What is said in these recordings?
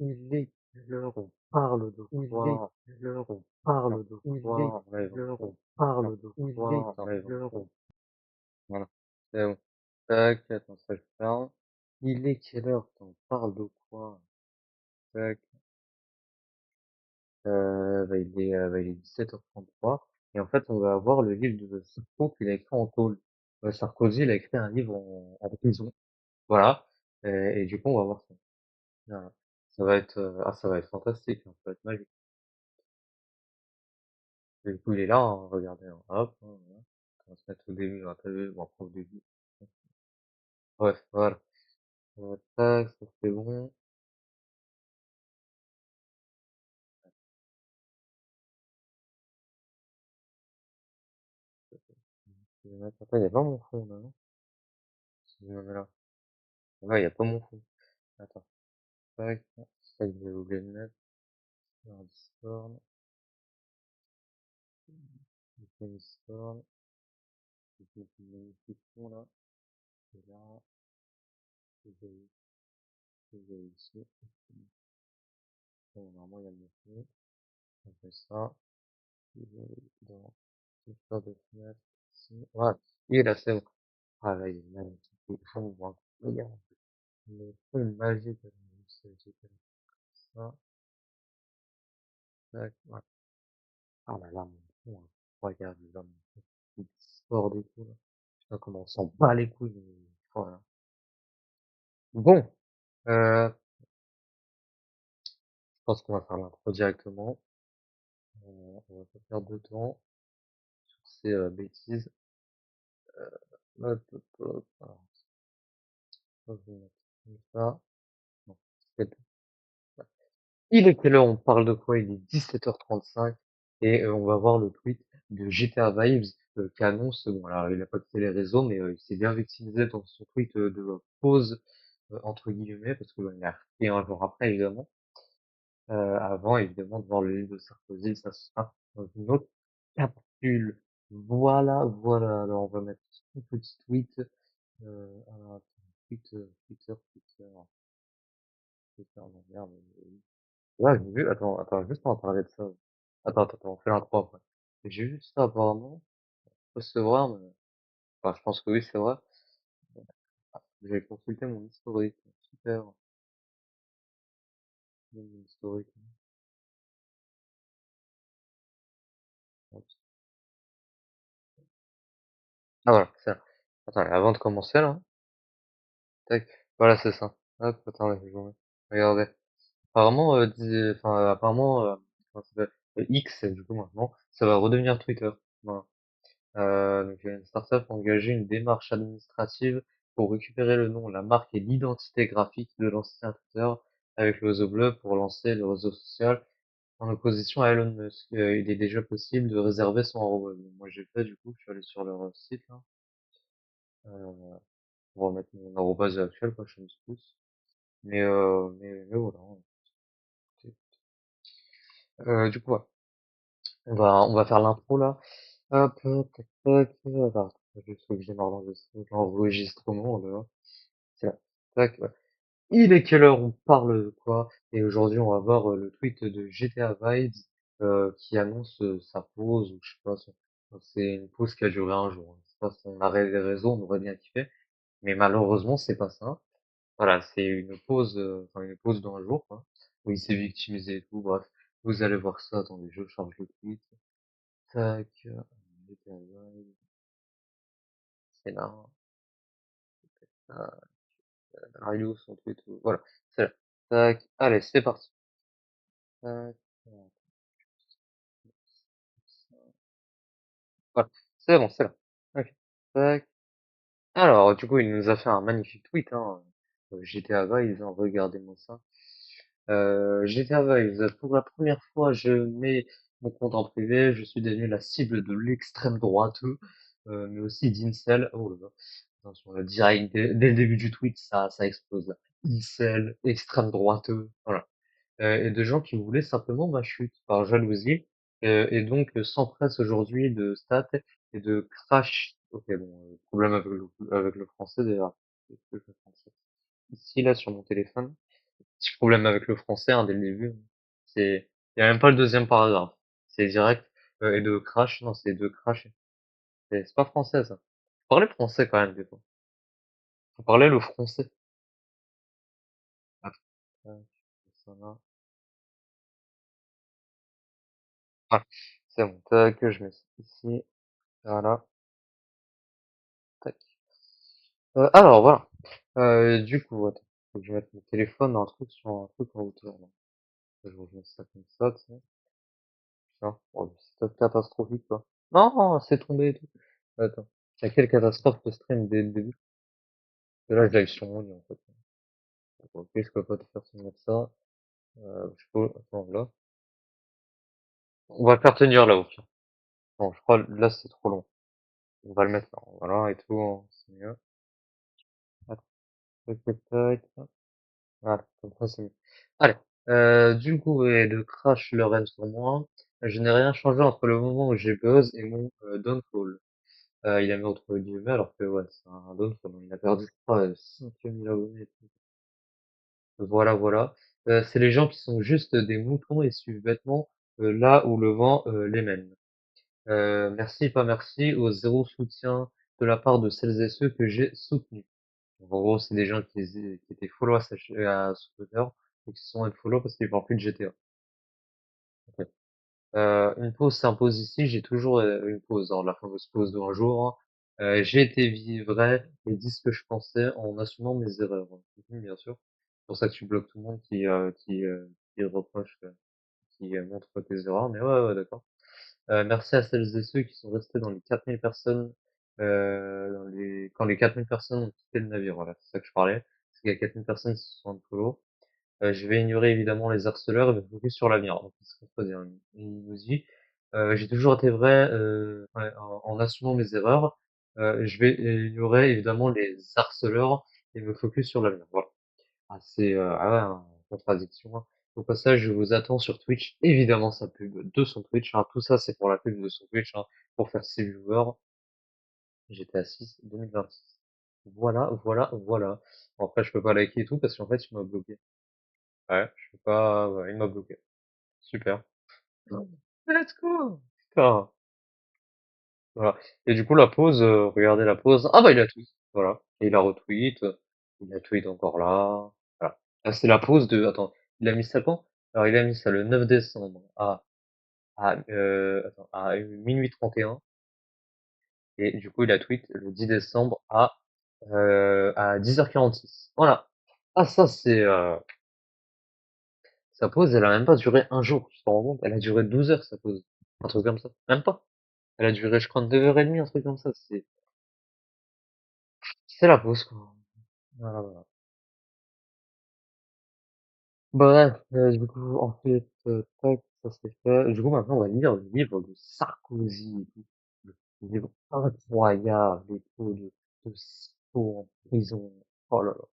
Il est quelle heure? On parle de quoi? Quelle heure? On parle de quoi? L'heure, on parle de quoi? L'heure, on... Voilà. C'est bon. Tac, attends, ça je ferme. Il est quelle heure? On parle de quoi? Tac. Il est 17h33. Et en fait, on va avoir le livre de Sarko qu'il a écrit en tôle. Sarkozy, il a écrit un livre en prison. Voilà. Et du coup, on va voir ça. Voilà. Ça va être fantastique, hein, ça va être magique. Et du coup, il est là, hein, regardez, hein, hop, hein, voilà. On va se mettre au début, hein, t'as vu, bon, après au début. Bref, voilà. Tac, ça c'est bon. Je vais mettre... Attends, il y a pas mon fond, là, non? Si je me mets là. Ouais, il y a pas mon fond. Attends. Tac, ça, je vais oublier de mettre dans Discord. Discord. Je vais magnifique fond, là. Et là, je vais, je vais ici. Bon, normalement, il y a mon fond. On fait ça. Je vais dans Discord de fenêtre. Ici. Voilà. Et là, c'est bon. Ah là, il est magnifique. Il est vraiment incroyable. Le feu magique, c'est ça. Tac, ouais. Ah là là, mon fond, incroyable, là, mon fond. Il sort des coups, là. Putain, comment on s'en bat les couilles, mais voilà. Bon, je pense qu'on va faire l'intro directement. On va pas perdre de temps sur ces bêtises. Hop, hop, hop. Alors, ça, je vais mettre comme ça. Non, c'est il est quelle heure? On parle de quoi? Il est 17h35 et on va voir le tweet de GTA Vibes qui annonce, bon alors il a pas quitté les réseaux mais il s'est bien victimisé dans son tweet de pause entre guillemets parce que il a repris un jour après évidemment, avant évidemment de voir le livre de Sarkozy, ça sera dans une autre capsule. Voilà, voilà. Alors on va mettre un petit tweet, alors, attends, Twitter, non merde. Ouais, j'ai vu, attends, juste on va parler de ça. Attends, on fait l'intro après. J'ai vu ça apparemment, recevoir, mais, enfin, je pense que oui, c'est vrai. J'ai consulté mon historique. Super, mon historique. Hop. Ah voilà, c'est ça. Attends, avant de commencer là, tac, voilà, c'est ça. Hop, attends, je vous remets. Regardez. Apparemment, comment ça s'appelle X, du coup maintenant, ça va redevenir Twitter. Voilà. Donc, il y a une startup a engagé une démarche administrative pour récupérer le nom, la marque et l'identité graphique de l'ancien Twitter avec le réseau bleu pour lancer le réseau social en opposition à Elon Musk. Il est déjà possible de réserver son arrobase. Donc, moi, j'ai fait, du coup, je suis allé sur leur site, là, euh, pour remettre mon arrobase actuel, quoi, je me pouce. Mais voilà. Du coup, ouais. On va faire l'intro, là. Hop, tac, tac, attends, juste faut que je démarre l'enregistrement, là. C'est là. Tac, ouais. Il est quelle heure? On parle de quoi? Et aujourd'hui, on va voir le tweet de GTA Vibes qui annonce sa pause, ou je sais pas, c'est une pause qui a duré un jour, hein. C'est pas son arrêt des réseaux, on aurait bien kiffé. Mais malheureusement, c'est pas ça. Voilà, c'est une pause, enfin une pause d'un jour, quoi, où il s'est victimisé et tout, bref. Vous allez voir ça, attendez, je charge le tweet. Tac, GTA Vibes, c'est là. Alors, il est où son tweet? Voilà, c'est là. Tac, allez, c'est parti. Tac, voilà, c'est bon, c'est là. Ok. Tac. Alors, du coup, il nous a fait un magnifique tweet, hein. GTA Vibes, hein, regardez-moi ça. GTA Vibes, pour la première fois, je mets mon compte en privé, je suis devenu la cible de l'extrême droite, mais aussi d'Incel. Oh là là. Attention, le direct, dès le début du tweet, ça explose là. Incel, extrême droite, voilà. Et de gens qui voulaient simplement ma chute par jalousie, et donc s'empresse aujourd'hui de stats et de crash. Ok, bon, problème avec le français d'ailleurs. Est-ce que je le français ici là sur mon téléphone. Petit problème avec le français, hein, dès le début. Il y a même pas le deuxième paragraphe. C'est direct, et de crash, non, c'est de crash. C'est pas français, ça. Faut parler français quand même, des fois. Faut parler le français. Attends, ça va. Ah, c'est bon, tac, je mets ça ici, voilà, tac. Alors, voilà. Du coup, attends, faut que je mette mon téléphone dans un truc sur un truc en hauteur, là. Je remets ça comme ça, tu sais. Putain, oh, c'est top catastrophique, quoi. Non, c'est tombé et tout. Attends. À quelle catastrophe le stream dès le début? Et là, j'arrive sur mon lit, en fait. Ok, je peux pas te faire tenir ça. Je peux, attends, là. On va le faire tenir là, au pire. Bon, je crois, là, c'est trop long. On va le mettre là. Voilà, et tout, hein, c'est mieux. Attends, tac, tac, tac. Voilà, comme ça, c'est mieux. Allez. Du coup, et le crash le règne sur moi. Je n'ai rien changé entre le moment où j'ai buzz et mon downfall. Il a mis entre guillemets, alors que ouais, c'est un downfall. Il a perdu, je crois, 5 000 abonnés. Voilà, voilà. C'est les gens qui sont juste des moutons et suivent bêtement là où le vent les mène. Merci, pas merci, au zéro soutien de la part de celles et ceux que j'ai soutenus. En gros, c'est des gens qui étaient follow à ce Twitter et qui se sont follow parce qu'ils parlent plus de GTA. Ok. Une pause s'impose ici, j'ai toujours une pause, alors la fameuse pause de un jour, hein. J'ai été vrai et dit ce que je pensais en assumant mes erreurs. Bien sûr. C'est pour ça que tu bloques tout le monde qui reproche, qui montre tes erreurs. Mais ouais, ouais, d'accord. Merci à celles et ceux qui sont restés dans les 4000 personnes, quand les 4000 personnes ont quitté le navire. Voilà, c'est ça que je parlais. Parce qu'il y a 4000 personnes qui se sont de follow. Je vais ignorer évidemment les harceleurs et me focus sur l'avenir. Donc, il se contredit, hein. Il nous dit, j'ai toujours été vrai ouais, en assumant mes erreurs. Je vais ignorer évidemment les harceleurs et me focus sur l'avenir. Voilà. Ah, c'est ah ouais, hein, contradiction, hein. Au passage, je vous attends sur Twitch. Évidemment, sa pub de son Twitch, hein. Tout ça, c'est pour la pub de son Twitch, hein, pour faire ses viewers. GTA 6 2026. Voilà, voilà, voilà. Bon, après, je peux pas liker et tout parce qu'en fait, il m'a bloqué. Ouais, je peux pas, ouais, il m'a bloqué. Super. Let's go! Putain. Voilà. Et du coup, la pause, regardez la pause. Ah bah, il a tweet. Voilà. Et il a retweet. Il a tweet encore là. Voilà. Ah, c'est la pause de, attends, il a mis ça quand? Alors, il a mis ça le 9 décembre attends, à minuit 31. Et du coup, il a tweet le 10 décembre à 10h46. Voilà. Ah, ça, c'est, sa pause, elle a même pas duré un jour. Tu te rends compte? Elle a duré 12 heures, sa pause. Un truc comme ça. Même pas. Elle a duré, je crois, 2h30, un truc comme ça. C'est la pause, quoi. Voilà, voilà. Bref, du coup, en fait, tac, ça c'est fait. Du coup, maintenant, on va lire le livre de Sarkozy et tout. Le livre incroyable et tout, de Sceaux en prison. Oh là là.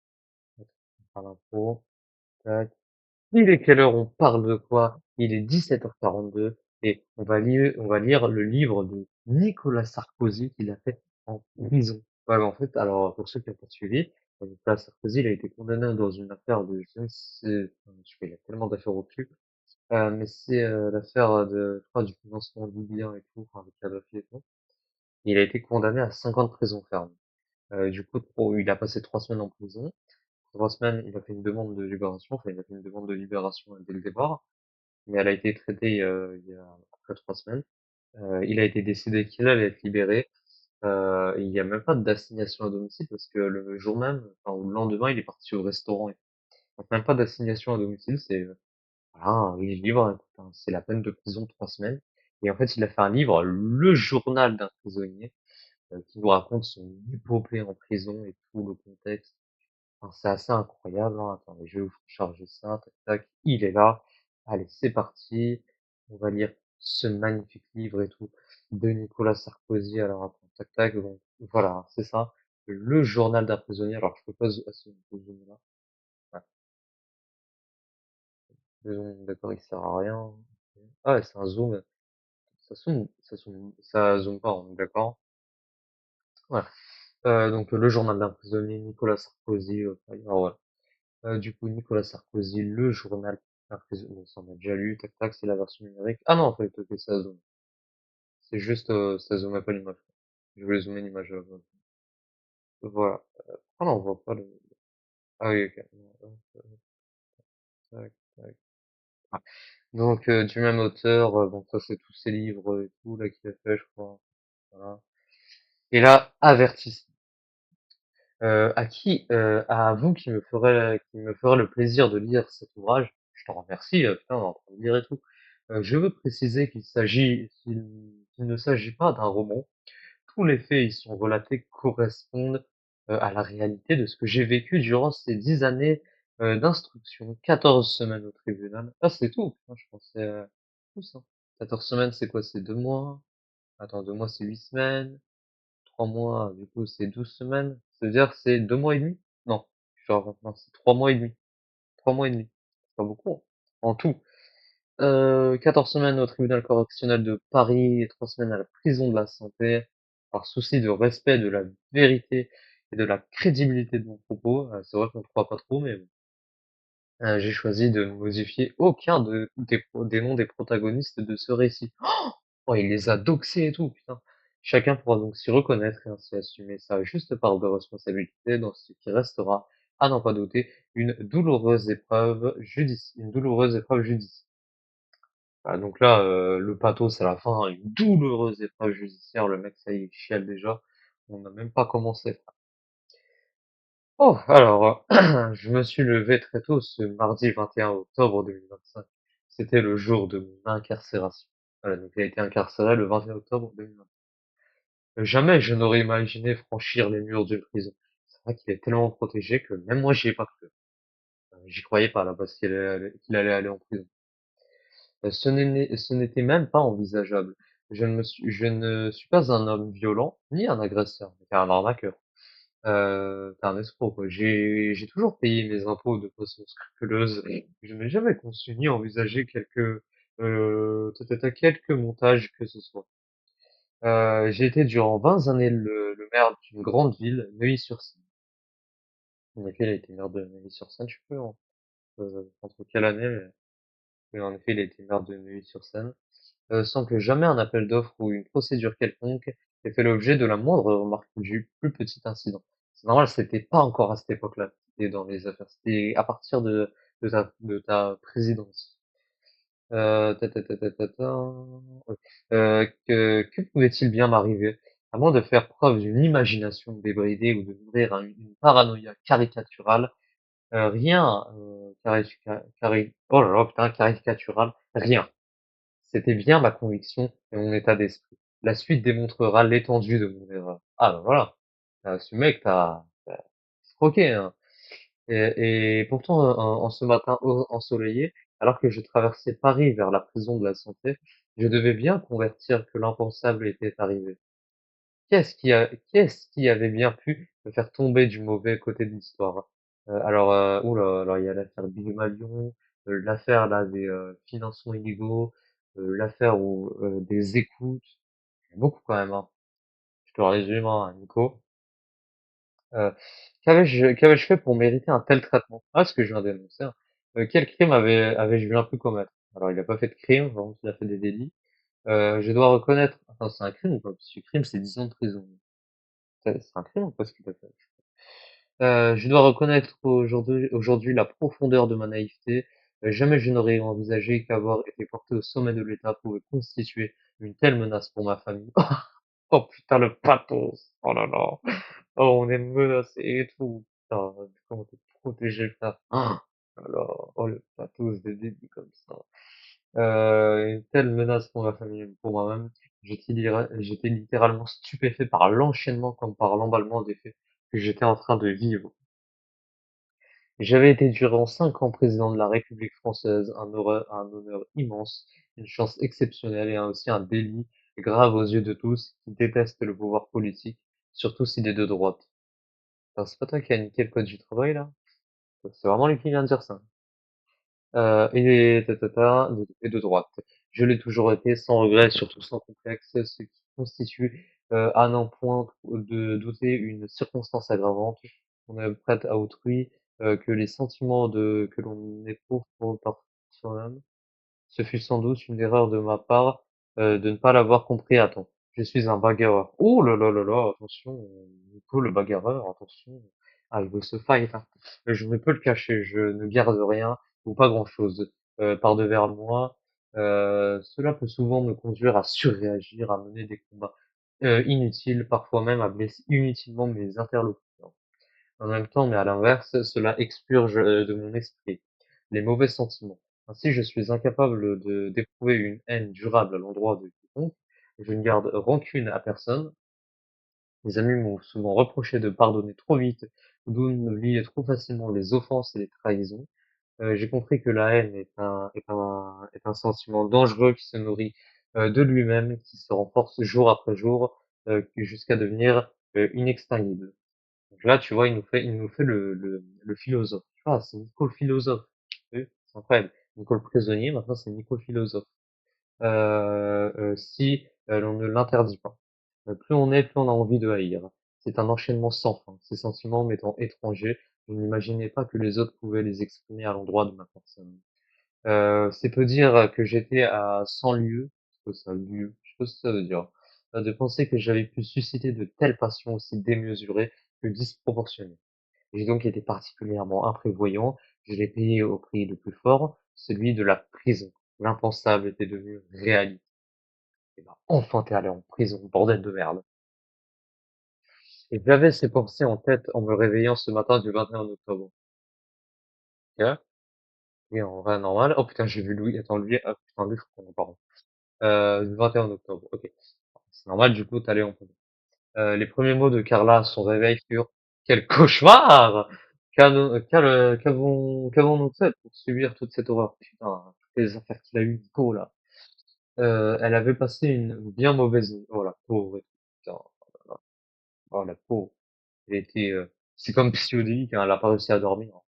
Attends, on parle l'info. Tac. Il est quelle heure? On parle de quoi? Il est 17h42 et on va lire le livre de Nicolas Sarkozy qu'il a fait en prison. Ouais, mais en fait, alors, pour ceux qui n'ont pas suivi, Nicolas Sarkozy, il a été condamné dans une affaire de, je ne sais, il y a tellement d'affaires au cul, mais c'est l'affaire je crois, du financement libyen et tout, enfin, de Kadhafi et tout. Il a été condamné à 5 ans de prison ferme. Du coup, il a passé 3 semaines en prison. 3 semaines, il a fait une demande de libération, enfin, il a fait une demande de libération dès le départ, mais elle a été traitée il y a après 3 semaines. Il a été décidé qu'il allait être libéré. Il n'y a même pas d'assignation à domicile parce que le jour même, enfin, ou le lendemain, il est parti au restaurant. Donc même pas d'assignation à domicile, c'est voilà, il est libre, écoute, hein, c'est la peine de prison de 3 semaines. Et en fait, il a fait un livre, Le journal d'un prisonnier, qui nous raconte son épopée en prison et tout le contexte. Enfin, c'est assez incroyable, hein. Attendez, je vais vous charger ça, tac, tac, il est là. Allez, c'est parti. On va lire ce magnifique livre et tout de Nicolas Sarkozy. Alors, attends, tac, tac, bon, voilà, c'est ça. Le journal d'un prisonnier. Alors, je peux pas zoomer là. Ouais, le zoom, d'accord, il sert à rien. Ah ouais, c'est un zoom. Ça zoome pas, on est d'accord. Voilà. Donc, le journal d'un prisonnier, Nicolas Sarkozy. Alors, voilà. Du coup, Nicolas Sarkozy, le journal, après, ça on a déjà lu, tac tac, c'est la version numérique. Ah non, en fait, ok, ça zoome. C'est juste, ça zoomait pas l'image. Je voulais zoomer l'image. Voilà. Ah non, on voit pas le... Ah oui, ok. Tac, tac. Ah. Donc, du même auteur, bon, ça c'est tous ses livres et tout, là, qu'il a fait, je crois. Voilà. Et là, avertissement. À vous qui me ferait le plaisir de lire cet ouvrage, je t'en remercie, putain, on est en train de lire et tout. Je veux préciser qu'il ne s'agit pas d'un roman. Tous les faits y sont relatés correspondent à la réalité de ce que j'ai vécu durant ces 10 années d'instruction, 14 semaines au tribunal. Ah, c'est tout. Putain, je pensais tout ça. 14 semaines, c'est quoi? C'est 2 mois. Attends, 2 mois, c'est 8 semaines. 3 mois, du coup, c'est 12 semaines. C'est-à-dire, c'est 2 mois et demi? Non, genre, non, c'est 3 mois et demi. 3 mois et demi. C'est pas beaucoup, hein, en tout. 14 semaines au tribunal correctionnel de Paris et 3 semaines à la prison de la Santé, par souci de respect de la vérité et de la crédibilité de mon propos. C'est vrai qu'on ne croit pas trop, mais bon. J'ai choisi de ne modifier aucun des noms des protagonistes de ce récit. Oh, il les a doxés et tout, putain. Chacun pourra donc s'y reconnaître et ainsi assumer sa juste part de responsabilité dans ce qui restera, à n'en pas douter, une douloureuse épreuve judiciaire. Ah, donc là, le pathos à la fin, une douloureuse épreuve judiciaire, le mec, ça y est, il chiale déjà. On n'a même pas commencé. Oh, alors, je me suis levé très tôt ce mardi 21 octobre 2025. C'était le jour de mon incarcération. Voilà, donc il a été incarcéré le 21 octobre 2025. Jamais je n'aurais imaginé franchir les murs d'une prison. C'est vrai qu'il est tellement protégé que même moi j'y ai pas cru. J'y croyais pas là parce qu'il allait aller en prison. Ce n'était même pas envisageable. Je ne suis pas un homme violent, ni un agresseur, mais un arnaqueur. T'es un escroc, quoi. J'ai toujours payé mes impôts de façon scrupuleuse. Je n'ai jamais conçu ni envisagé quelques montages que ce soit. J'ai été durant 20 années le maire d'une grande ville, Neuilly-sur-Seine. En effet, il a été maire de Neuilly-sur-Seine, je sais plus entre quelle année, mais en effet, il a été maire de Neuilly-sur-Seine. Sans que jamais un appel d'offres ou une procédure quelconque ait fait l'objet de la moindre remarque du plus petit incident. C'est normal, c'était pas encore à cette époque-là, c'était dans les affaires, c'était à partir de ta présidence. Ta, ta, ta, ta, ta, ta. Ouais. Que pouvait-il bien m'arriver, à moins de faire preuve d'une imagination débridée ou de nourrir une paranoïa caricaturale, rien, oh là là, putain, caricatural, rien. C'était bien ma conviction et mon état d'esprit. La suite démontrera l'étendue de mon erreur. Ah ben voilà. Ce mec, t'as escroqué, hein. Et pourtant, en ce matin ensoleillé, alors que je traversais Paris vers la prison de la Santé, je devais bien convertir que l'impensable était arrivé. Qu'est-ce qui avait bien pu me faire tomber du mauvais côté de l'histoire? Oula, alors il y a l'affaire Big Malion, l'affaire là des financements illégaux, l'affaire des écoutes, beaucoup quand même, hein. Je te résume, hein, Nico. Euh, qu'avais-je fait pour mériter un tel traitement? Ah, ce que je viens d'énoncer, hein. Quel crime avais-je bien pu commettre? Alors, il n'a pas fait de crime, par contre, il a fait des délits. Je dois reconnaître, attends, c'est un crime ou pas? Parce que crime, c'est 10 ans de prison. C'est un crime ou pas ce qu'il a fait? Je dois reconnaître aujourd'hui la profondeur de ma naïveté. Jamais je n'aurais envisagé qu'avoir été porté au sommet de l'État pouvait constituer une telle menace pour ma famille. Oh putain, le pathos! Oh là là! Oh, on est menacé et tout. Putain, comment t'es protégé, frère? Alors, oh, le pathos des débuts comme ça. Une telle menace pour ma famille et pour moi-même. J'étais littéralement stupéfait par l'enchaînement comme par l'emballement des faits que j'étais en train de vivre. J'avais été durant 5 ans président de la République française, un honneur immense, une chance exceptionnelle et aussi un délit grave aux yeux de tous qui détestent le pouvoir politique, surtout s'il est de droite. Putain, c'est pas toi qui as niqué le code du travail là? C'est vraiment lui qui vient de dire ça. De droite. Je l'ai toujours été, sans regret, surtout sans complexe, ce qui constitue à n'en point de douter une circonstance aggravante. On est prête à autrui que les sentiments que l'on éprouve par soi-même. Ce fut sans doute une erreur de ma part de ne pas l'avoir compris à temps. Je suis un bagarreur. Oh là là là là, attention, Nico le bagarreur, attention. Ah, il veut se fight, hein. Mais je ne peux le cacher, je ne garde rien ou pas grand-chose par devers moi. Cela peut souvent me conduire à surréagir, à mener des combats inutiles, parfois même à blesser inutilement mes interlocuteurs. En même temps, mais à l'inverse, cela expurge de mon esprit les mauvais sentiments. Ainsi, je suis incapable d'éprouver une haine durable à l'endroit de quiconque. Je ne garde rancune à personne. Mes amis m'ont souvent reproché de pardonner trop vite ou d'oublier trop facilement les offenses et les trahisons. J'ai compris que la haine est un sentiment dangereux qui se nourrit de lui-même, qui se renforce jour après jour, jusqu'à devenir inextinguible. Donc là, tu vois, il nous fait le philosophe. Tu vois, c'est Nico le philosophe. Tu vu? C'est incroyable. Nico le prisonnier, maintenant c'est Nico le philosophe. Si l'on ne l'interdit pas. Plus on est, plus on a envie de haïr. C'est un enchaînement sans fin. Ces sentiments m'étant étrangers, je n'imaginais pas que les autres pouvaient les exprimer à l'endroit de ma personne. C'est peu dire que j'étais à 100 lieues, je sais pas ça, lieues, je sais pas ce que ça veut dire, de penser que j'avais pu susciter de telles passions aussi démesurées que disproportionnées. J'ai donc été particulièrement imprévoyant, je l'ai payé au prix le plus fort, celui de la prison. L'impensable était devenu réalité. Et ben, enfin t'es allé en prison, bordel de merde. Et j'avais ces pensées en tête en me réveillant ce matin du 21 octobre. Ok? Et en vrai, normal. Oh putain, j'ai vu Louis, attends, lui, ah putain, lui, je comprends, pardon. Du 21 octobre, ok. C'est normal, du coup, t'allais en prison. Les premiers mots de Carla à son réveil furent: «Quel cauchemar! Qu'avons-nous fait pour subir toute cette horreur?» Putain, toutes les affaires qu'il a eues, Nico, là. Elle avait passé une bien mauvaise nuit. Oh, la pauvre. Putain, oh, la pauvre. Elle était, c'est comme psychodélique, hein, elle a pas réussi à dormir.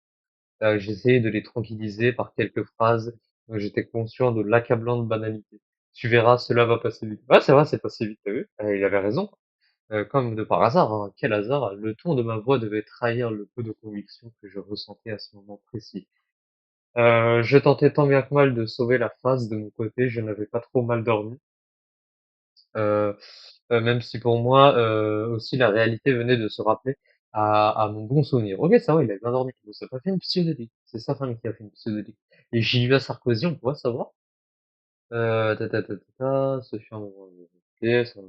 J'essayais de les tranquilliser par quelques phrases, j'étais conscient de l'accablante banalité. «Tu verras, cela va passer vite». Ouais, c'est vrai, c'est passé vite, tu vu? Il avait raison. Comme de par hasard, hein, quel hasard, le ton de ma voix devait trahir le peu de conviction que je ressentais à ce moment précis. Je tentais tant bien que mal de sauver la face de mon côté, je n'avais pas trop mal dormi, heu même si pour moi, aussi la réalité venait de se rappeler à mon bon souvenir. OK, ça va, il a bien dormi, il s'est pas fait une psychodelicique, c'est sa femme qui a fait une psychodelicique. Et Gilbert Sarkozy, on pourrait savoir? Ta ta ta ta ta, ce fut un moment OK, ça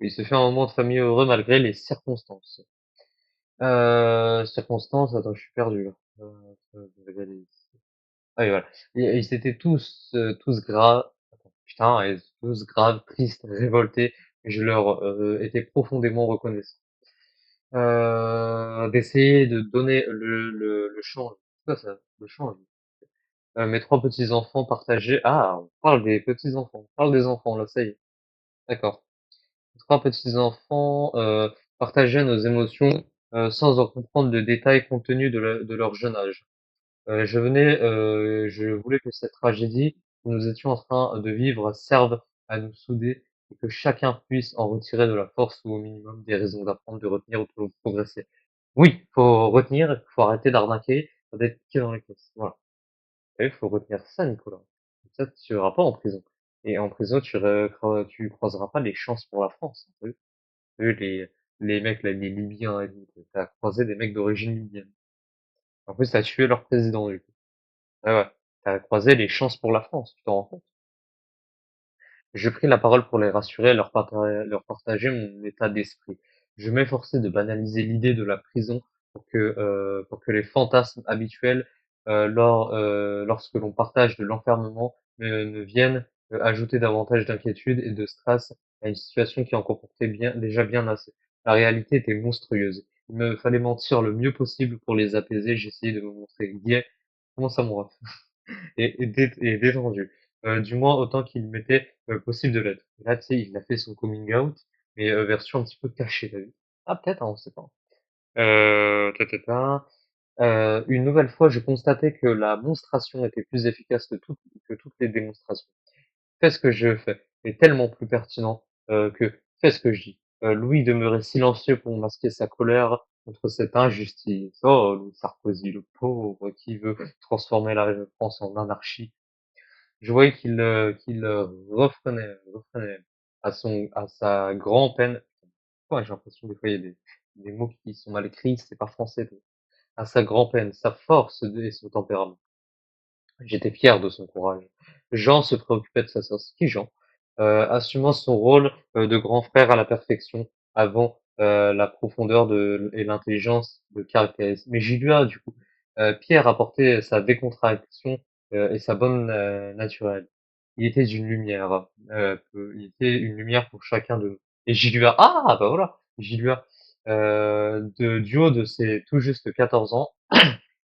il se fait un moment de famille heureux malgré les circonstances. Circonstances, attends, je suis perdu là. Ah oui, voilà. Ils étaient tous graves, putain, et tous graves, tristes, révoltés, et je leur étais profondément reconnaissant. D'essayer de donner le change. C'est quoi ça? Le change. Mes trois petits-enfants partageaient. Ah, on parle des petits-enfants. On parle des enfants, là, ça y est. D'accord. Mes trois petits-enfants partageaient nos émotions sans en comprendre le détail compte tenu de leur jeune âge. Je voulais que cette tragédie que nous étions en train de vivre serve à nous souder et que chacun puisse en retirer de la force ou au minimum des raisons d'apprendre, de retenir ou de progresser. Oui, faut retenir, faut arrêter d'arnaquer, faut d'être pieds dans les caisses. Voilà. Il faut retenir ça, Nicolas. Comme ça, tu iras pas en prison. Et en prison, tu croiseras pas les chances pour la France. T'as vu les mecs, là, les Libyens et tout. T'as croisé des mecs d'origine libyenne. En plus, t'as tué leur président, du coup. Ouais, ouais. T'as croisé les chances pour la France, tu t'en rends compte? Je pris la parole pour les rassurer et leur partager mon état d'esprit. Je m'efforçais de banaliser l'idée de la prison pour que les fantasmes habituels lorsque l'on partage de l'enfermement ne viennent ajouter davantage d'inquiétude et de stress à une situation qui en comportait déjà bien assez. La réalité était monstrueuse. Il me fallait mentir le mieux possible pour les apaiser. J'essayais de me montrer gai. Comment ça, mon ref? Et détendu. Du moins autant qu'il m'était possible de l'être. Là, tu sais, il a fait son coming out, mais version un petit peu cachée, t'as vu? Ah, peut-être, hein, on sait pas. Ta, ta, ta. Une nouvelle fois, je constatais que la monstration était plus efficace que toutes les démonstrations. Fais ce que je fais est tellement plus pertinent que fais ce que je dis. Louis demeurait silencieux pour masquer sa colère contre cette injustice. Oh, le Sarkozy, le pauvre, qui veut transformer la France en anarchie. Je voyais qu'il reprenait à sa grand-peine. Ouais, j'ai l'impression des fois il y a des mots qui sont mal écrits, c'est pas français. À sa grand-peine, sa force et son tempérament. J'étais fier de son courage. Jean se préoccupait de sa sœur. C'est qui Jean? Assumant son rôle de grand frère à la perfection, avant la profondeur et l'intelligence de caractérisme. Mais Gilua, du coup, Pierre apportait sa décontraction et sa bonne naturelle. Il était une lumière. Il était une lumière pour chacun de nous. Et Gilua, ah bah voilà, Gilua, du haut de ses tout juste 14 ans,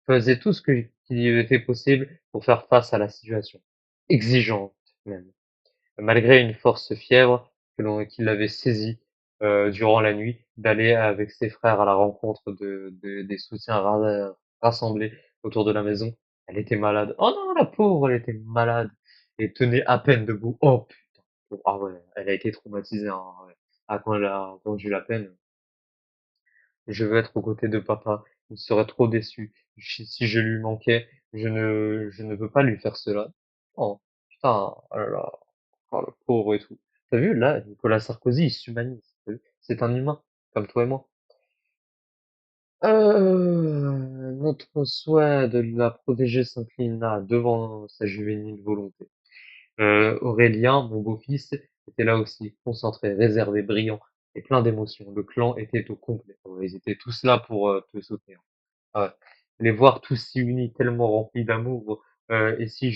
faisait tout ce qui lui était possible pour faire face à la situation, exigeante même, malgré une force fièvre qui l'avait saisi durant la nuit, d'aller avec ses frères à la rencontre des soutiens rassemblés autour de la maison. Elle était malade. Oh non, la pauvre, elle était malade et tenait à peine debout. Oh putain. Ah ouais, elle a été traumatisée, hein, ouais. Ah, quand elle a entendu la peine. Je veux être aux côtés de papa. Il serait trop déçu. Si je lui manquais, je ne veux pas lui faire cela. Oh, putain, oh là là, oh, le pauvre et tout. T'as vu, là, Nicolas Sarkozy, il s'humanise. T'as vu. C'est un humain, comme toi et moi. Notre souhait de la protéger s'inclina devant sa juvénile volonté. Aurélien, mon beau-fils, était là aussi, concentré, réservé, brillant et plein d'émotions. Le clan était au complet. Ouais, ils étaient tous là pour te soutenir. Ah ouais. Les voir tous si unis, tellement remplis d'amour, et si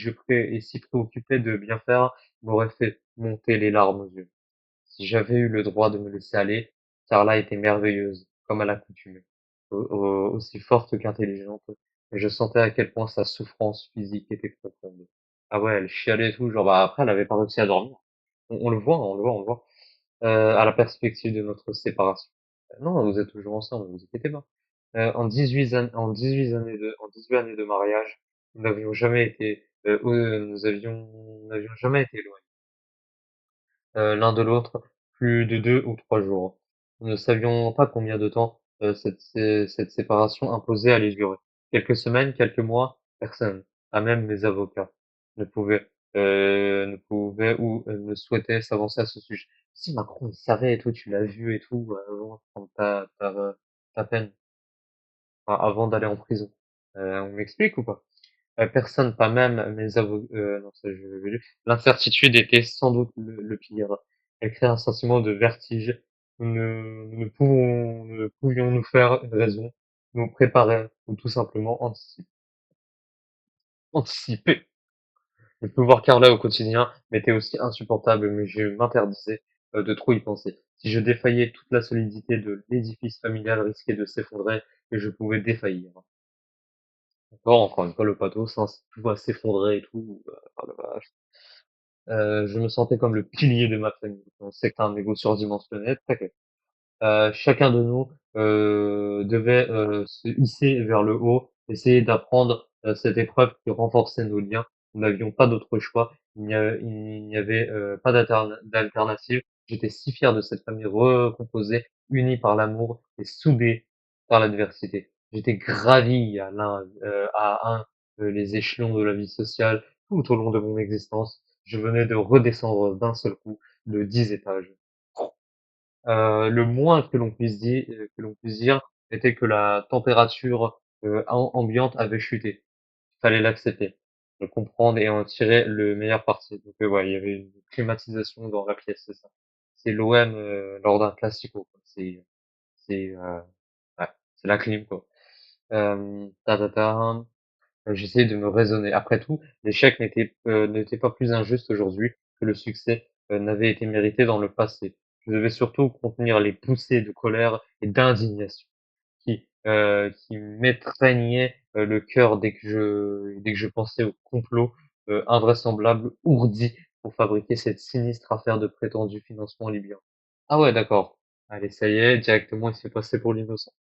préoccupés de bien faire, m'aurait fait monter les larmes aux yeux. Si j'avais eu le droit de me laisser aller, Carla était merveilleuse, comme à l'accoutumée, aussi forte qu'intelligente, et je sentais à quel point sa souffrance physique était profonde. Ah ouais, elle chialait et tout, genre bah après elle avait pas réussi à dormir. On le voit, on le voit, on le voit. À la perspective de notre séparation. Non, vous êtes toujours ensemble, ne vous inquiétez pas. En 18 années de mariage, nous n'avions jamais été, nous n'avions jamais été éloignés l'un de l'autre plus de 2 ou 3 jours. Nous ne savions pas combien de temps cette séparation imposée allait durer. Quelques semaines, quelques mois, personne, pas même mes avocats, ne pouvait ou ne souhaitait s'avancer à ce sujet. Si Macron, il savait et tout, tu l'as vu et tout, avant de prendre ta peine, enfin, avant d'aller en prison. On m'explique ou pas? Personne, pas même mes avocats. Non, ça, je l'ai lu. L'incertitude était sans doute le pire. Elle crée un sentiment de vertige. Nous ne pouvions nous faire une raison, nous préparer ou tout simplement anticiper. Le pouvoir Carla au quotidien m'était aussi insupportable, mais je m'interdisais de trop y penser. Si je défaillais, toute la solidité de l'édifice familial risquait de s'effondrer et je pouvais défaillir. Encore une fois, le pathos, hein, tout va s'effondrer et tout. Oh la vache. Je me sentais comme le pilier de ma famille. On sait que t'as un ego surdimensionné, t'inquiète. Chacun de nous devait se hisser vers le haut, essayer d'apprendre cette épreuve qui renforçait nos liens. Nous n'avions pas d'autre choix. Il n'y avait pas d'alternative. J'étais si fier de cette famille recomposée, unie par l'amour et soudée par l'adversité. J'étais gravi à un les échelons de la vie sociale tout au long de mon existence. Je venais de redescendre d'un seul coup de 10 étages. Le moins que l'on puisse dire était que la température ambiante avait chuté. Il fallait l'accepter, le comprendre et en tirer le meilleur parti. Donc ouais, il y avait une climatisation dans la pièce, c'est ça. C'est l'OM lors d'un classico, quoi. C'est ouais, c'est la clim quoi. Ta ta ta. J'essayais de me raisonner. Après tout, l'échec n'était pas plus injuste aujourd'hui que le succès n'avait été mérité dans le passé. Je devais surtout contenir les poussées de colère et d'indignation qui m'étreignaient le cœur dès que je pensais au complot invraisemblable ourdi pour fabriquer cette sinistre affaire de prétendu financement libyen. Ah ouais, d'accord. Allez, ça y est, directement, il s'est passé pour l'innocent.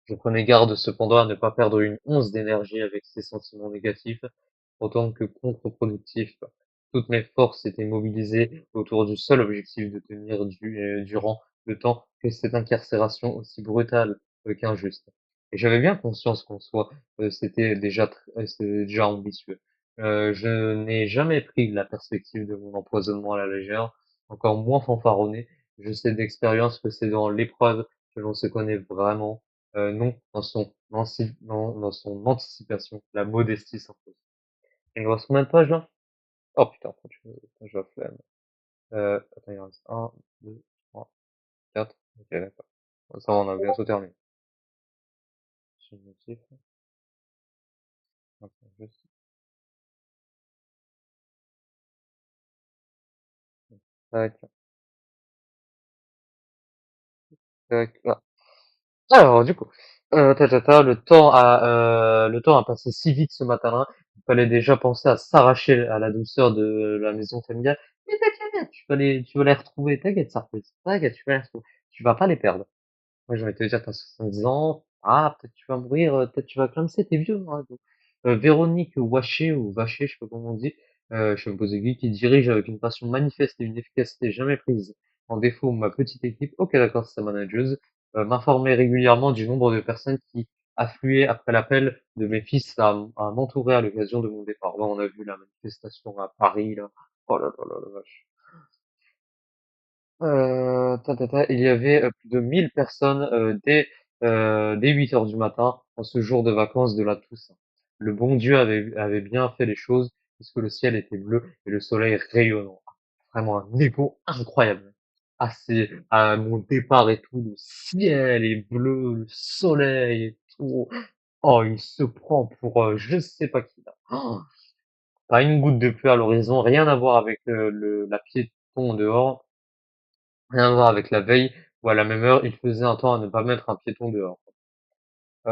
Je prenais garde cependant à ne pas perdre une once d'énergie avec ces sentiments négatifs, autant que contre-productifs. Toutes mes forces étaient mobilisées autour du seul objectif de tenir durant le temps que cette incarcération aussi brutale qu'injuste. Et j'avais bien conscience qu'en soi, c'était déjà ambitieux. Je n'ai jamais pris la perspective de mon empoisonnement à la légère, encore moins fanfaronné. Je sais d'expérience que c'est dans l'épreuve que l'on se connaît vraiment, non dans son anticipation, la modestie s'impose. Il me reste combien de pages là? Oh putain, attends, je la flemme. Attends, il en reste un, 2, 3, 4. Ok, d'accord. Ça va, on a bientôt terminé. Je notif. Attends, juste, tac, tac, là. Alors, du coup, le temps a passé si vite ce matin-là. Il fallait déjà penser à s'arracher à la douceur de la maison familiale. Mais t'inquiète, tu vas les retrouver. T'inquiète, ça, t'inquiète, tu vas les retrouver. Tu vas pas les perdre. Moi, j'ai envie de te dire, t'as 70 ans. Ah, peut-être tu vas mourir, peut-être tu vas clamser, t'es vieux, hein. Véronique Waché ou Vaché, je sais pas comment on dit, je me posais qui dirige avec une passion manifeste et une efficacité jamais prise en défaut ma petite équipe. Ok, d'accord, c'est sa manageuse. M'informer régulièrement du nombre de personnes qui affluaient après l'appel de mes fils à m'entourer à l'occasion de mon départ. Là, on a vu la manifestation à Paris, là. Oh là là là la vache. Il y avait plus de 1000 personnes dès 8 heures du matin en ce jour de vacances de la Toussaint. Le bon Dieu avait bien fait les choses puisque le ciel était bleu et le soleil rayonnant. Vraiment un niveau incroyable. Ah, à mon départ et tout, le ciel est bleu, le soleil et tout. Oh, il se prend pour je sais pas qui là. Oh, pas une goutte de pluie à l'horizon, rien à voir avec la piéton dehors. Rien à voir avec la veille où à la même heure, il faisait un temps à ne pas mettre un piéton dehors.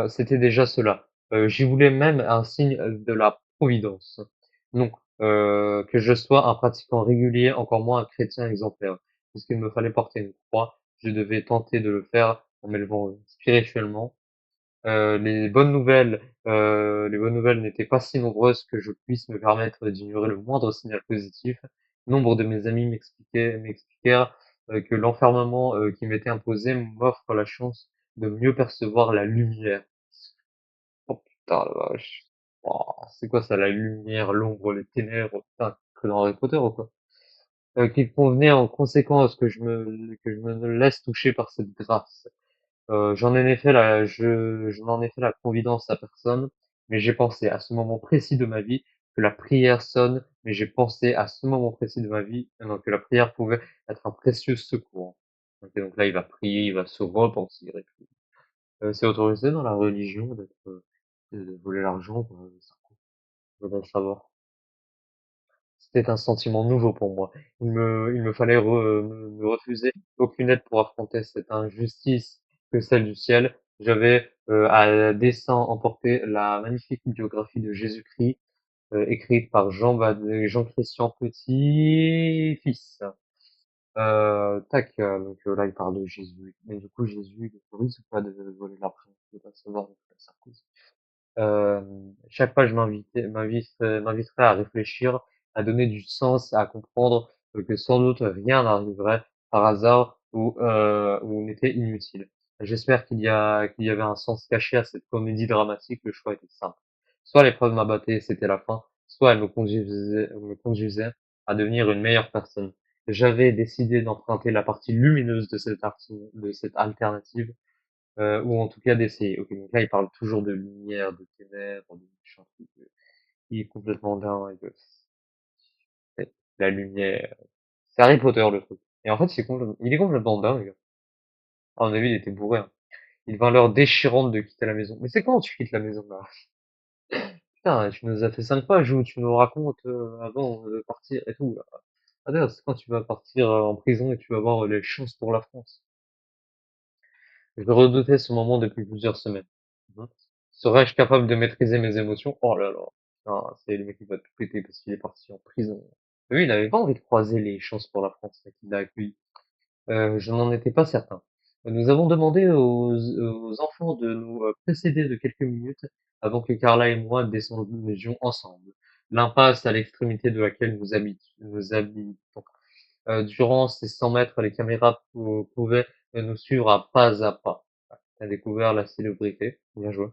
C'était déjà cela. J'y voulais même un signe de la providence. Non, que je sois un pratiquant régulier, encore moins un chrétien exemplaire. Puisqu'il me fallait porter une croix, je devais tenter de le faire en m'élevant spirituellement. Les bonnes nouvelles n'étaient pas si nombreuses que je puisse me permettre d'ignorer le moindre signal positif. Nombre de mes amis m'expliquèrent que l'enfermement qui m'était imposé m'offre la chance de mieux percevoir la lumière. Oh putain la vache. Oh, c'est quoi ça, la lumière, l'ombre, les ténèbres, putain, que dans Harry Potter ou quoi? Qu'il convenait en conséquence que je me laisse toucher par cette grâce. Je n'en ai fait la confidence à personne, mais j'ai pensé à ce moment précis de ma vie que la prière sonne, mais j'ai pensé à ce moment précis de ma vie que la prière pouvait être un précieux secours. Ok, donc là, il va prier, il va se repentir et tout. C'est autorisé dans la religion de voler l'argent, quoi, ça, je voudrais savoir. C'était un sentiment nouveau pour moi. Il me fallait me refuser aucune aide pour affronter cette injustice que celle du ciel. J'avais à dessein emporté la magnifique biographie de Jésus-Christ, écrite par Jean-Christian Petit-Fils. Donc là, il parle de Jésus. Mais du coup, Jésus, il autorise ou pas de voler l'argent? Je veux pas savoir, donc, Sarkozy. Euh, Chaque page m'inviterait à réfléchir, à donner du sens, à comprendre que sans doute rien n'arriverait par hasard ou n'était inutile. J'espère qu'il y avait un sens caché à cette comédie dramatique. Le choix était simple. Soit l'épreuve m'abattait, c'était la fin, soit elle me conduisait à devenir une meilleure personne. J'avais décidé d'emprunter la partie lumineuse de cette alternative ou en tout cas d'essayer. Ok, donc là, il parle toujours de lumière, de ténèbres, de machin, truc, il est complètement dingue. La lumière. C'est Harry Potter, le truc. Et en fait, il est complètement dingue. À mon avis, il était bourré, hein. Il vint l'heure déchirante de quitter la maison. Mais c'est quand tu quittes la maison, là? Putain, tu nous as fait 5 pages où tu nous racontes avant de partir et tout, là. Ah d'ailleurs, c'est quand tu vas partir en prison et tu vas voir les chances pour la France. Je redoutais ce moment depuis plusieurs semaines. Mhm. Serais-je capable de maîtriser mes émotions? Oh là là. Putain, c'est le mec qui va tout péter parce qu'il est parti en prison. Lui, il avait pas envie de croiser les chances pour la France là, qui l'a accueilli. Je n'en étais pas certain. Nous avons demandé aux enfants de nous précéder de quelques minutes avant que Carla et moi descendions ensemble. L'impasse à l'extrémité de laquelle nous habitons. Durant ces 100 mètres, les caméras pouvaient nous suivra pas à pas. T'as découvert la célébrité, bien joué.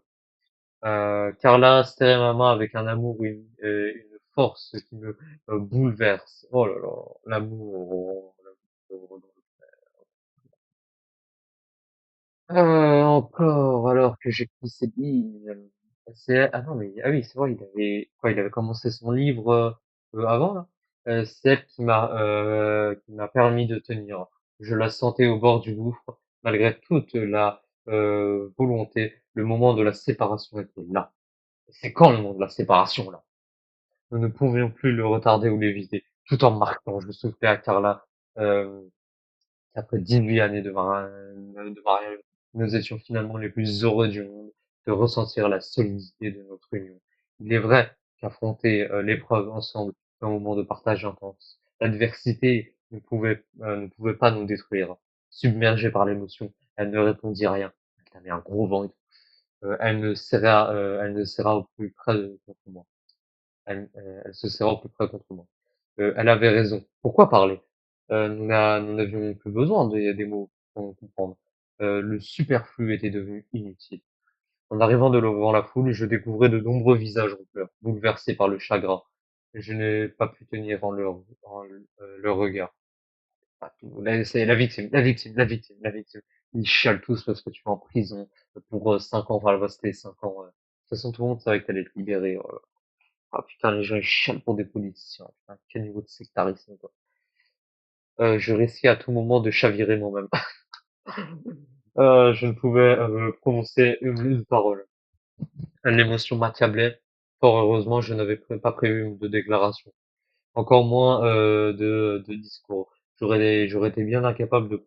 Carla serrait ma main avec un amour, une force qui me bouleverse. Oh là là, l'amour. L'amour. Encore, alors que j'ai pris cette ligne. Ah non, mais, ah oui, c'est vrai, il avait commencé son livre, avant, là. C'est elle qui m'a permis de tenir. Je la sentais au bord du gouffre, malgré toute la, volonté. Le moment de la séparation était là. C'est quand le moment de la séparation, là? Nous ne pouvions plus le retarder ou l'éviter. Tout en marquant, je soufflais à Carla, euh, après 18 années de mariage, nous étions finalement les plus heureux du monde de ressentir la solidité de notre union. Il est vrai qu'affronter l'épreuve ensemble fut un moment de partage intense. L'adversité ne pouvait pas nous détruire. Submergée par l'émotion, elle ne répondit rien. Elle avait un gros vent. Elle ne serra au plus près contre moi. Elle se serra au plus près contre moi. Elle avait raison. Pourquoi parler? Nous n'avions plus besoin des mots pour comprendre. Le superflu était devenu inutile. En arrivant devant la foule, je découvrais de nombreux visages en pleurs, bouleversés par le chagrin. Je n'ai pas pu tenir leur regard. Ah, là, c'est la victime, la victime, la victime, la victime. Ils chialent tous parce que tu es en prison pour 5 ans, enfin, elle va rester 5 ans. De toute façon, tout le monde savait que t'allais être libéré. Ah putain, les gens ils chialent pour des politiciens. Putain, quel niveau de sectarisme, quoi. Je risquais à tout moment de chavirer moi-même. Je ne pouvais prononcer une parole. L'émotion m'accablait. Fort heureusement, je n'avais pas prévu de déclaration. Encore moins de discours. J'aurais été bien incapable de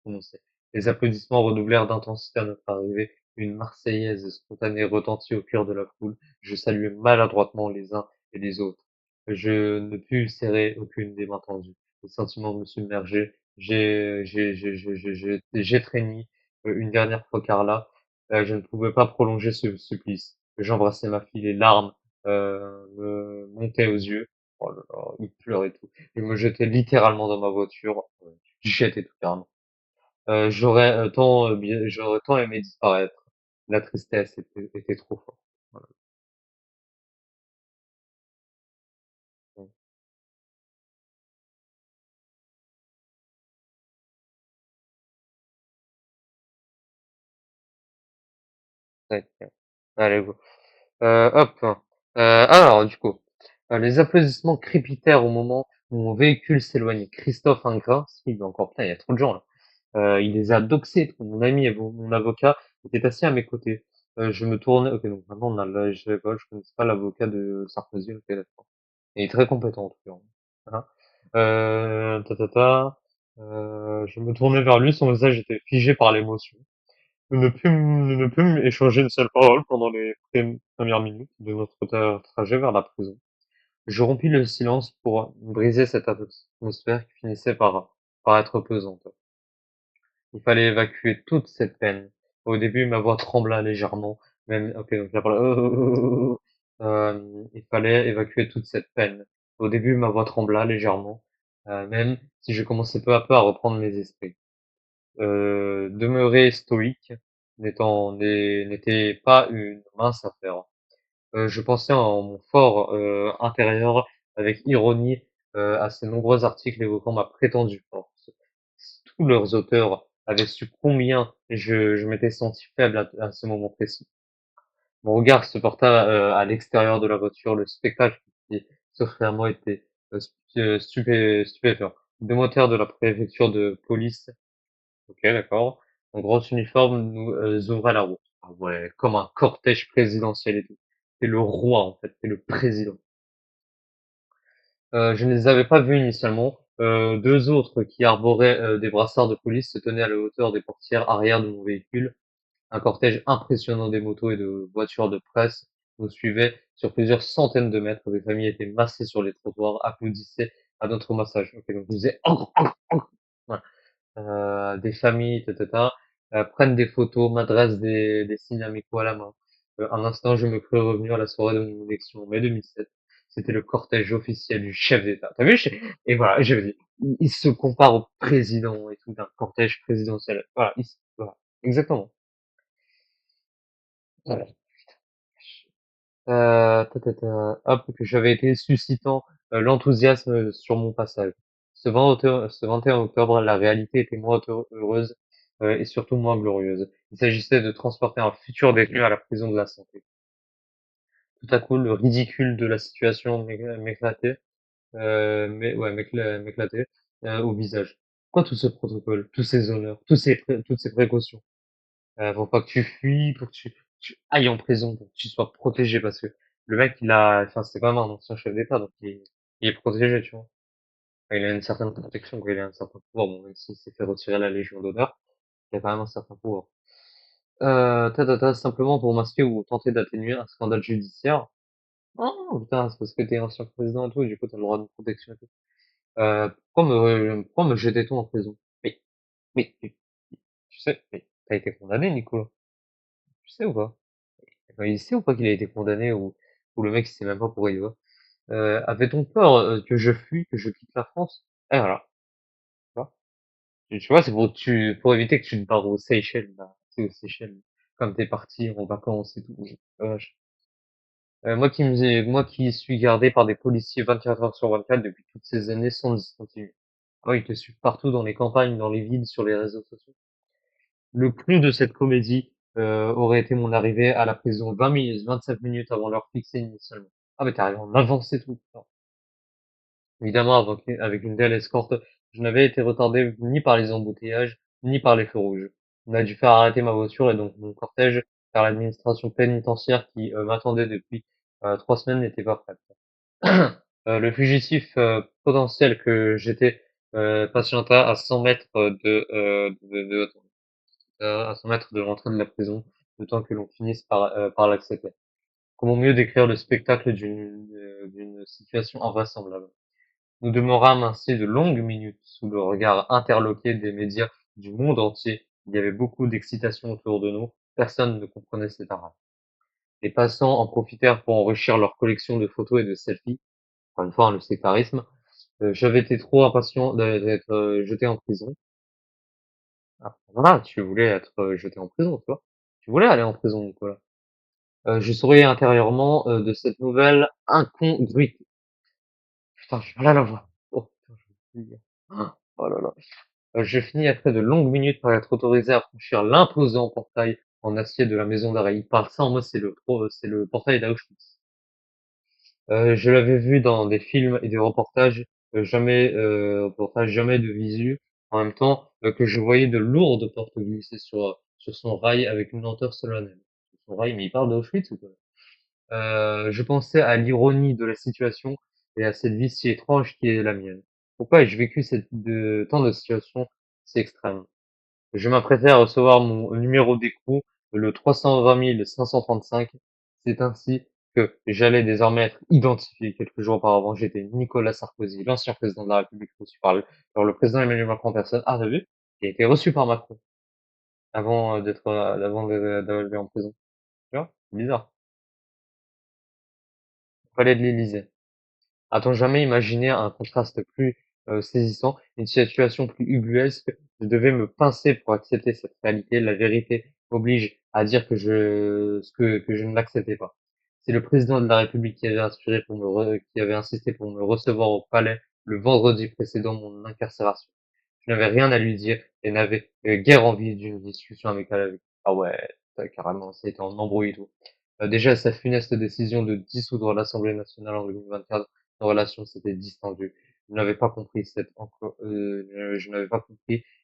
prononcer. Les applaudissements redoublèrent d'intensité à notre arrivée. Une Marseillaise spontanée retentit au cœur de la foule. Je saluai maladroitement les uns et les autres. Je ne pus serrer aucune des mains tendues. Les sentiments me submergeaient. J'étreignis une dernière fois Carla. Je ne pouvais pas prolonger ce supplice. J'embrassais ma fille, les larmes me montaient aux yeux. Oh là là, il pleurait et tout. Je me jetais littéralement dans ma voiture. J'étais tout carrément. J'aurais tant aimé disparaître. La tristesse était trop forte. Voilà. Ouais, ouais. Allez, go. Hop. Alors, du coup, les applaudissements crépitèrent au moment où mon véhicule s'éloignait. Christophe Ingrat, il est encore plein, il y a trop de gens là. Il les a doxés. Mon ami et mon avocat étaient assis à mes côtés. Je me tournais. Ok, donc maintenant on a je savais pas, je connaissais pas l'avocat de Sarkozy. Ok, d'accord. Il est très compétent en tout cas. Hein. Ta, ta, ta. Je me tournais vers lui, son visage était figé par l'émotion. Nous ne pûmes échanger une seule parole pendant les premières minutes de notre trajet vers la prison. Je rompis le silence pour briser cette atmosphère qui finissait par être pesante. Il fallait évacuer toute cette peine. Au début, ma voix trembla légèrement, même, ok, donc là, voilà. Il fallait évacuer toute cette peine. Au début, ma voix trembla légèrement, même si je commençais peu à peu à reprendre mes esprits. Demeurer stoïque n'était pas une mince affaire. Je pensais en mon fort intérieur avec ironie à ces nombreux articles évoquant ma prétendue force. Si tous leurs auteurs avaient su combien je m'étais senti faible à ce moment précis. Mon regard se porta à l'extérieur de la voiture. Le spectacle qui s'offrait à moi était stupéfiant. Deux motards de la préfecture de police, ok, d'accord, en grand uniforme, nous ouvraient la route. Ah ouais, comme un cortège présidentiel et tout. C'est le roi, en fait, c'est le président. Je ne les avais pas vus initialement. Deux autres qui arboraient des brassards de police se tenaient à la hauteur des portières arrière de mon véhicule. Un cortège impressionnant des motos et de voitures de presse nous suivait sur plusieurs centaines de mètres. Des familles étaient massées sur les trottoirs, applaudissaient à notre massage. Ok, donc ils faisaient voilà. Des familles, prennent des photos, m'adressent des signes amicaux à la main. Un instant, je me crus revenu à la soirée de mon élection en mai 2007. c'était le cortège officiel du chef d'État. T'as vu? Et voilà, je veux dire, il se compare au président et tout d'un cortège présidentiel. Voilà, voilà. Exactement. Voilà. Hop, que j'avais été suscitant l'enthousiasme sur mon passage. Ce 21 octobre, la réalité était moins heureuse et surtout moins glorieuse. Il s'agissait de transporter un futur détenu à la prison de la Santé. Tout à coup, le ridicule de la situation m'éclatait, m'éclatait au visage. Quoi tout ce protocole, tous ces honneurs, toutes ces précautions? Faut pas que tu fuis, pour que tu ailles en prison, pour que tu sois protégé, parce que le mec, enfin, c'est quand même un ancien chef d'État, donc il est protégé, tu vois. Enfin, il a une certaine protection, quoi, il a un certain pouvoir, bon, même s'il s'est fait retirer la Légion d'honneur, il a quand même un certain pouvoir. Simplement pour masquer ou tenter d'atténuer un scandale judiciaire. Oh, putain, c'est parce que t'es ancien président et tout, et du coup, t'as le droit de protection et tout. Pourquoi me jetait-on en prison? Mais, tu sais, mais t'as été condamné, Nicolas. Tu sais ou pas? Enfin, il sait ou pas qu'il a été condamné ou le mec il sait même pas pourquoi il va. Avait-on peur que je fuis, que je quitte la France? Et voilà. Tu vois, c'est pour éviter que tu te barres aux Seychelles, là. Tu sais, aux Seychelles. Comme t'es parti en vacances et tout. Vache. Moi qui suis gardé par des policiers 24 heures sur 24 depuis toutes ces années sans discontinuer. Moi, ils te suivent partout dans les campagnes, dans les villes, sur les réseaux sociaux. Le clou de cette comédie aurait été mon arrivée à la prison 20 minutes, 25 minutes avant l'heure fixée initialement. Ah mais t'es arrivé en avance et tout. Non. Évidemment, avec une telle escorte, je n'avais été retardé ni par les embouteillages, ni par les feux rouges. On a dû faire arrêter ma voiture et donc mon cortège, car l'administration pénitentiaire qui m'attendait depuis 3 semaines n'était pas prête. Le fugitif potentiel que j'étais patienta à 100 mètres à 100 mètres de l'entrée de la prison, le temps que l'on finisse par l'accepter. Comment mieux décrire le spectacle d'une situation invraisemblable? Nous demeurâmes ainsi de longues minutes sous le regard interloqué des médias du monde entier. Il y avait beaucoup d'excitation autour de nous. Personne ne comprenait cet arabe. Les passants en profitèrent pour enrichir leur collection de photos et de selfies. Encore une fois, hein, le sectarisme. J'avais été trop impatient d'être jeté en prison. Ah, voilà, tu voulais être jeté en prison, tu vois. Tu voulais aller en prison, Nicolas. Je souriais intérieurement de cette nouvelle incongruité. Putain, j'ai mal à la voix. Oh, putain, je vais dire. Oh là là. Je finis après de longues minutes par être autorisé à franchir l'imposant portail en acier de la maison d'arrêt. Il parle ça en mode c'est le portail d'Auschwitz. Je l'avais vu dans des films et des reportages, jamais de visu. En même temps, que je voyais de lourdes portes glisser sur son rail avec une lenteur solennelle. Sur son rail, mais il parle d'Auschwitz ou quoi? Je pensais à l'ironie de la situation et à cette vie si étrange qui est la mienne. Pourquoi ai-je vécu tant de situations si extrêmes? Je m'apprêtais à recevoir mon numéro d'écrou, le 320 535. C'est ainsi que j'allais désormais être identifié. Quelques jours auparavant, j'étais Nicolas Sarkozy, l'ancien président de la République reçu par le président Emmanuel Macron en personne. Ah, t'as vu? Il a été reçu par Macron d'aller en prison. Tu vois? C'est bizarre. Palais de l'Élysée. A-t-on jamais imaginé un contraste plus saisissant, une situation plus ubuesque? Je devais me pincer pour accepter cette réalité. La vérité m'oblige à dire que je ne l'acceptais pas. C'est le président de la République qui avait insisté pour me recevoir au palais le vendredi précédant mon incarcération. Je n'avais rien à lui dire et n'avais guère envie d'une discussion amicale avec lui. Ah ouais, carrément, ça a été en embrouille et tout. Déjà, sa funeste décision de dissoudre l'Assemblée nationale en 2024, nos relations s'étaient distendues. Je n'avais pas compris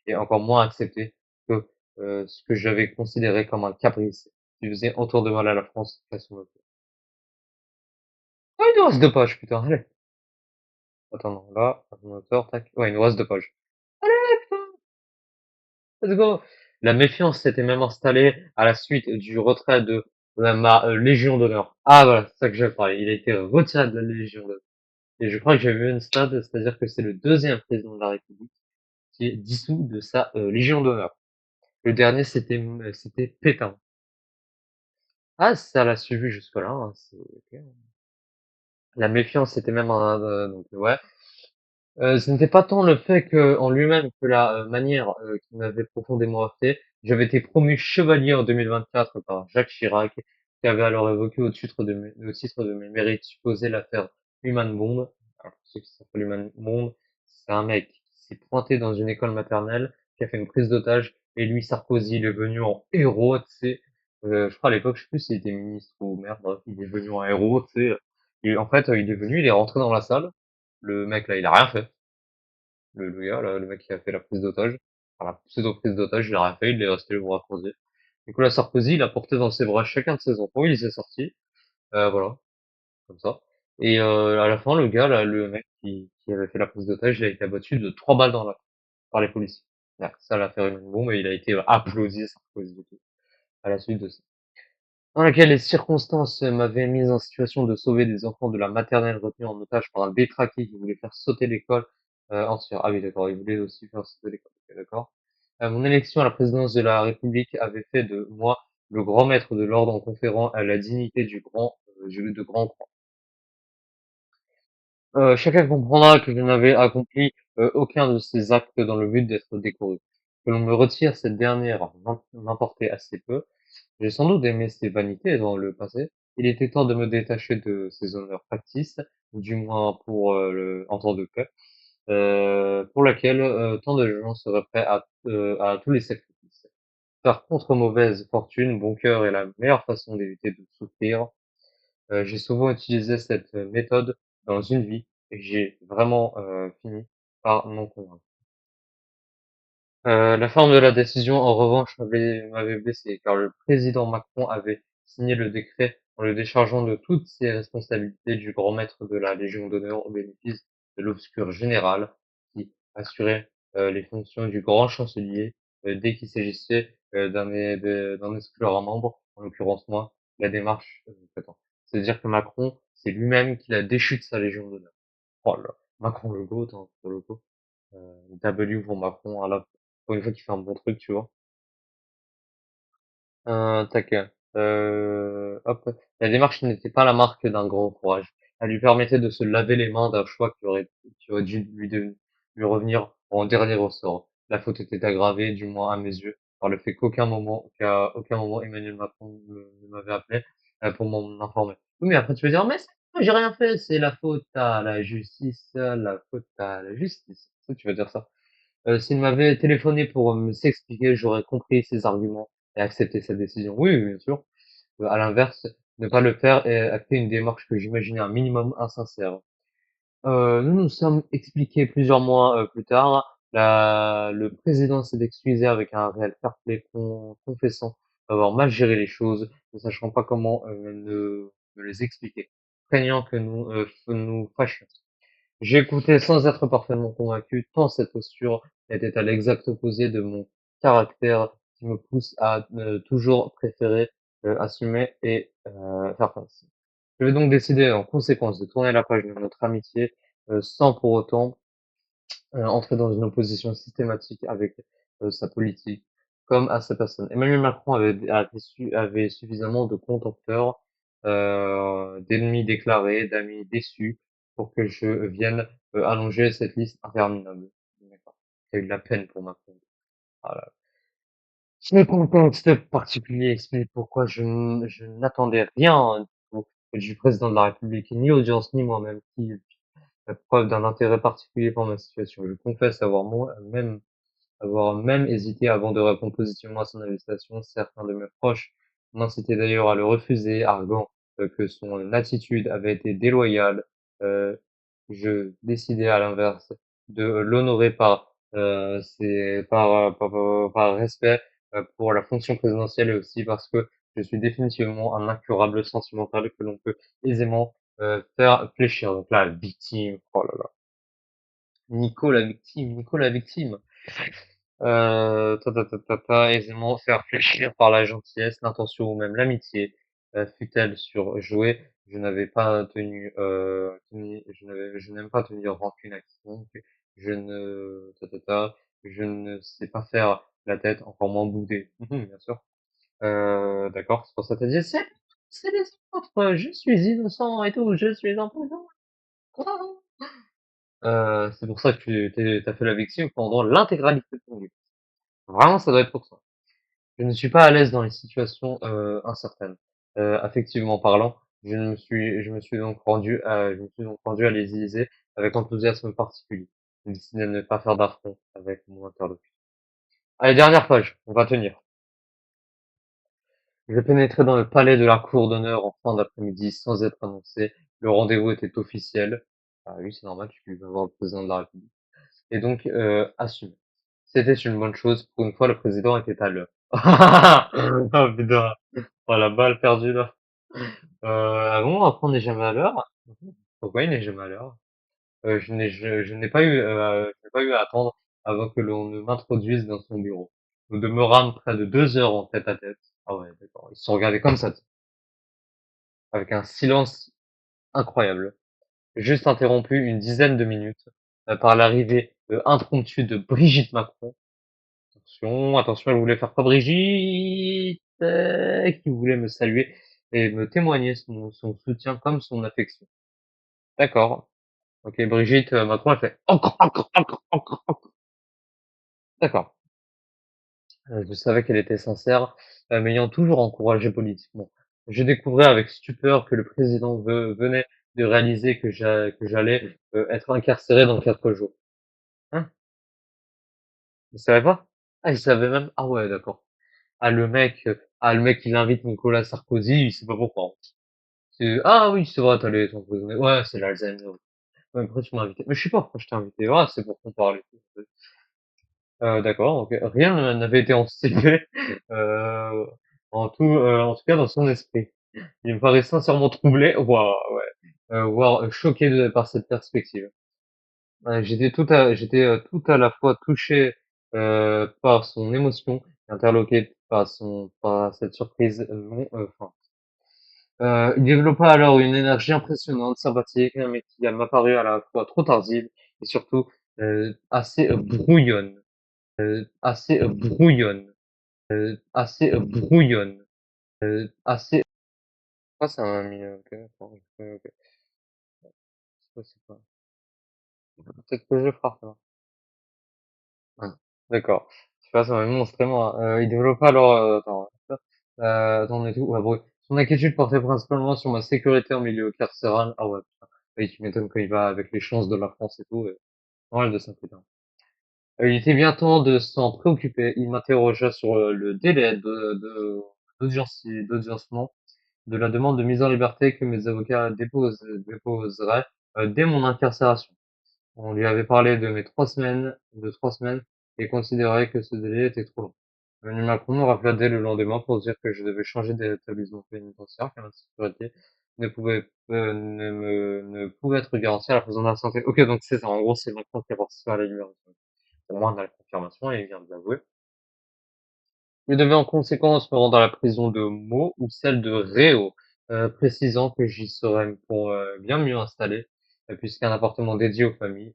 et encore moins accepté que ce que j'avais considéré comme un caprice qui faisait autour de mal à la France qu'à son auteur. Oh, il nous reste 2 pages, putain, allez. Attends, non, là, à son auteur, tac. Ouais, il nous reste 2 pages. Allez, putain, let's go. La méfiance s'était même installée à la suite du retrait de ma Légion d'honneur. Ah voilà, c'est ça que je parlais. Il a été retiré de la Légion d'honneur. Et je crois que j'ai vu une stat, c'est-à-dire que c'est le deuxième président de la République qui est dissous de sa Légion d'honneur. Le dernier, c'était Pétain. Ah, ça l'a suivi jusque-là, hein, c'est ok. La méfiance était même un, donc ouais. Ce n'était pas tant le fait que, en lui-même que la manière qui m'avait profondément heurté. J'avais été promu chevalier en 2024 par Jacques Chirac, qui avait alors évoqué au titre de mes mérites supposés l'affaire Human Bond. Alors, pour ceux qui savent pas l'Human Bond, c'est un mec qui s'est pointé dans une école maternelle, qui a fait une prise d'otage, et lui, Sarkozy, il est venu en héros, tu sais. Je crois à l'époque, je sais plus s'il était ministre ou maire, bref, il est venu en héros, tu sais. Et en fait, il est venu, il est rentré dans la salle. Le mec là, il a rien fait. Le gars, là, le mec qui a fait la prise d'otage, enfin, la pseudo-prise d'otage, il a rien fait, il est resté les bras croisés. Nicolas Sarkozy, il a porté dans ses bras chacun de ses enfants, il s'est sorti, voilà, comme ça. Et à la fin, le gars, là, le mec qui avait fait la prise d'otage, il a été abattu de 3 balles dans la par les policiers. Ouais, ça l'a fait une bombe et il a été applaudi, Sarkozy, et tout, à la suite de ça. Dans laquelle les circonstances m'avaient mis en situation de sauver des enfants de la maternelle retenus en otage par un détraqué qui voulait faire sauter l'école entière. Ah oui, d'accord, il voulait aussi faire sauter l'école. Ok, d'accord. Mon élection à la présidence de la République avait fait de moi le grand maître de l'ordre en conférant à la dignité de grand croix. Chacun comprendra que je n'avais accompli aucun de ces actes dans le but d'être décoré. Que l'on me retire cette dernière m'importait assez peu. J'ai sans doute aimé ses vanités dans le passé. Il était temps de me détacher de ces honneurs factices, du moins en temps de paix, pour laquelle tant de gens seraient prêts à tous les sacrifices. Faire contre mauvaise fortune, bon cœur est la meilleure façon d'éviter de souffrir. J'ai souvent utilisé cette méthode dans une vie et j'ai vraiment fini par m'en convaincre. La forme de la décision, en revanche, m'avait blessé, car le président Macron avait signé le décret en le déchargeant de toutes ses responsabilités du grand maître de la Légion d'honneur au bénéfice de l'obscur général, qui assurait les fonctions du grand chancelier dès qu'il s'agissait d'en exclure un membre, en l'occurrence moi, la démarche attends. C'est-à-dire que Macron, c'est lui-même qui l'a déchu de sa Légion d'honneur. Oh là, Macron le GOAT, hein, pour le coup. W pour Macron, à la, pour une fois qu'il fait un bon truc, tu vois. Tac. Hop. La démarche n'était pas la marque d'un grand courage. Elle lui permettait de se laver les mains d'un choix qui aurait dû lui revenir en dernier ressort. La faute était aggravée, du moins à mes yeux, par le fait qu'à aucun moment Emmanuel Macron ne m'avait appelé pour m'en informer. Oui, mais après tu vas dire, mais j'ai rien fait, c'est la faute à la justice, la faute à la justice. Tu vas dire ça. S'il m'avait téléphoné pour me s'expliquer, j'aurais compris ses arguments et accepté sa décision. Oui, oui, bien sûr. À l'inverse, ne pas le faire et acter une démarche que j'imaginais un minimum insincère. Nous nous sommes expliqués plusieurs mois plus tard. Le président s'est excusé avec un réel fair-play, confessant avoir mal géré les choses, ne sachant pas comment me les expliquer, craignant que nous fâchions. J'écoutais sans être parfaitement convaincu, tant cette posture était à l'exact opposé de mon caractère qui me pousse à toujours préférer assumer et faire face. Je vais donc décider en conséquence de tourner la page de notre amitié sans pour autant entrer dans une opposition systématique avec sa politique comme à sa personne. Emmanuel Macron avait suffisamment de contempteurs, d'ennemis déclarés, d'amis déçus pour que je vienne allonger cette liste interminable. D'accord. J'ai eu de la peine pour Macron. Voilà. Ce contexte particulier explique pourquoi je n'attendais rien du président de la République, ni audience, ni moi-même, qui fait preuve d'un intérêt particulier pour ma situation. Je confesse avoir même hésité avant de répondre positivement à son invitation. Certains de mes proches m'incitaient d'ailleurs à le refuser, arguant que son attitude avait été déloyale. Euh, je décidai à l'inverse de l'honorer par respect pour la fonction présidentielle et aussi parce que je suis définitivement un incurable sentimental que l'on peut aisément faire fléchir. Donc là, victime, oh là là. Nico la victime. Aisément faire fléchir par la gentillesse, l'intention ou même l'amitié, fut-elle surjouée. Je n'aime pas tenir rancune à quiconque. Je ne, je ne sais pas faire la tête, encore moins bouder. Bien sûr. D'accord, c'est pour ça que t'as dit, c'est les autres, je suis innocent et tout, je suis en prison. C'est pour ça que t'as fait la victime pendant l'intégralité de ton livre. Vraiment, ça doit être pour ça. Je ne suis pas à l'aise dans les situations incertaines. Affectivement parlant, je me suis donc rendu à les Élysées avec enthousiasme particulier, décidé de ne pas faire d'affront avec mon interlocuteur. Allez, dernière page, on va tenir. Je pénétrais dans le palais de la cour d'honneur en fin d'après-midi sans être annoncé. Le rendez-vous était officiel. Ah oui, c'est normal, tu vas voir le président de la République. Et donc, assumé. C'était une bonne chose. Pour une fois, le président était à l'heure. Oh putain. Oh, la balle perdue là. Ah bon, après on n'est jamais à l'heure? Pourquoi il n'est jamais à l'heure? Je n'ai pas eu, je n'ai pas eu à attendre avant que l'on ne m'introduise dans son bureau. Nous demeurâmes près de 2 heures en tête à tête. Ah ouais, d'accord. Ils se sont regardés comme ça, avec un silence incroyable. Juste interrompu une dizaine de minutes par l'arrivée impromptue de Brigitte Macron. Attention, attention, elle voulait faire quoi, Brigitte, qui voulait me saluer et me témoigner son soutien comme son affection. D'accord. Ok, Brigitte Macron, elle fait encore, encore, encore, encore, encore. D'accord. Je savais qu'elle était sincère, m'ayant toujours encouragé politiquement. Je découvrais avec stupeur que le président venait de réaliser que j'allais être incarcéré dans 4 jours. Hein? Il savait pas? Ah, il savait même. Ah ouais, d'accord. Le mec, il invite Nicolas Sarkozy, il sait pas pourquoi. Ah oui, c'est vrai, t'allais t'empoisonner. Ouais, c'est l'Alzheimer. Ouais, pourquoi tu m'as invité? Mais je sais pas pourquoi je t'ai invité. Ah, c'est pour qu'on parle. D'accord, ok. Rien n'avait été anticipé, euh, en tout cas dans son esprit. Il me paraît sincèrement troublé, voire choqué par cette perspective. J'étais tout à la fois touché par son émotion, et interloqué par cette surprise non, enfin. Il développa alors une énergie impressionnante, sympathique, mais qui m'apparut à la fois trop tardive et surtout assez brouillonne, brouillonne, brouillonne, assez. Ah, ça m'a mis. Ok, d'accord, ok. C'est pas. Peut-être que je frappe là. Ah, d'accord. Je sais pas, ça m'a mis monstrueusement. Il développa alors. Attends, on est tout. Ouais, bon. Son inquiétude portait principalement sur ma sécurité en milieu carcéral. Ah ouais, putain. Oui, tu m'étonnes quand il va avec les chances de la France et tout. Normal de s'inquiéter. Il était bien temps de s'en préoccuper. Il m'interrogea sur le délai d'audiencement de la demande de mise en liberté que mes avocats déposeraient dès mon incarcération. On lui avait parlé de 3 semaines, et considérait que ce délai était trop long. Emmanuel Macron me rappela dès le lendemain pour dire que je devais changer d'établissement pénitentiaire, car ma sécurité ne pouvait être garantie à la prison de la santé. Ok, donc c'est ça. En gros, c'est Macron qui a participé à la libération. Pour moi, on a la confirmation et il vient de l'avouer. Je devais en conséquence me rendre à la prison de Meaux ou celle de Réau, précisant que j'y serais pour bien mieux installé, puisqu'un appartement dédié aux familles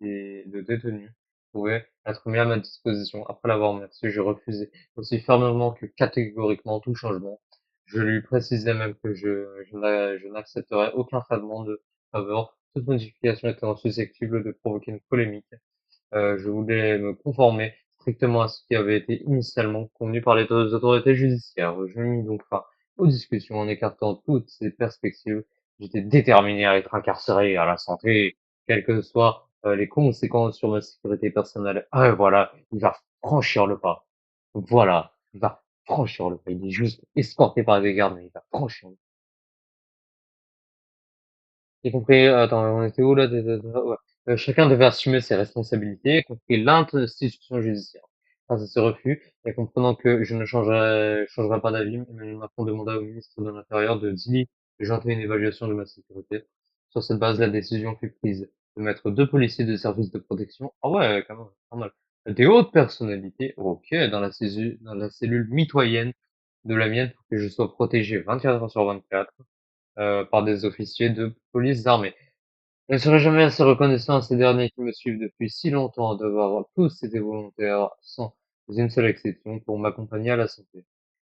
et de détenus pouvait être mis à ma disposition. Après l'avoir remercié, je refusais aussi fermement que catégoriquement tout changement. Je lui précisais même que je n'accepterais aucun traitement de faveur, toute modification étant susceptible de provoquer une polémique. Je voulais me conformer strictement à ce qui avait été initialement convenu par les autorités judiciaires. Je mis donc fin aux discussions en écartant toutes ces perspectives. J'étais déterminé à être incarcéré à la santé, quelles que soient les conséquences sur ma sécurité personnelle. Ah, voilà, il va franchir le pas. Voilà, il va franchir le pas. Il est juste escorté par des gardes, mais il va franchir le pas. Y compris, attends, on était où là? Ouais. Chacun devait assumer ses responsabilités, y compris l'institution judiciaire. Face à ce refus, et comprenant que je ne changerais pas d'avis, Emmanuel Macron demanda au ministre de l'Intérieur de Dili de joindre une évaluation de ma sécurité. Sur cette base, la décision fut prise de mettre 2 policiers de service de protection. Ah ouais, quand même, pas mal. Des hautes personnalités, ok, dans la cellule mitoyenne de la mienne pour que je sois protégé 24 heures sur 24 par des officiers de police armés. Je ne serai jamais assez reconnaissant à ces derniers qui me suivent depuis si longtemps de voir tous été volontaires, sans une seule exception, pour m'accompagner à la santé.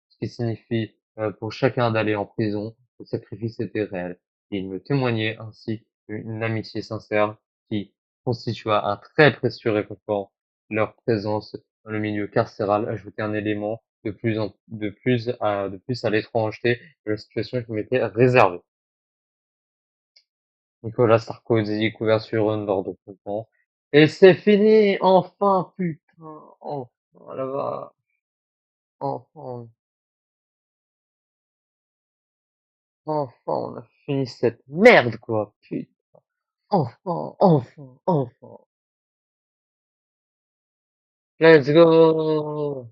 Ce qui signifie pour chacun d'aller en prison, le sacrifice était réel. Et il me témoignait ainsi une amitié sincère qui constitua un très précieux réconfort. Leur présence dans le milieu carcéral ajoutait un élément de plus à l'étrangeté de la situation qui m'était réservée. Nicolas Sarkozy, couverture nord de Conflans. Et c'est fini, enfin, putain, enfin, là-bas, enfin, enfin, on a fini cette merde, quoi, putain, enfin, enfin, enfin. Let's go!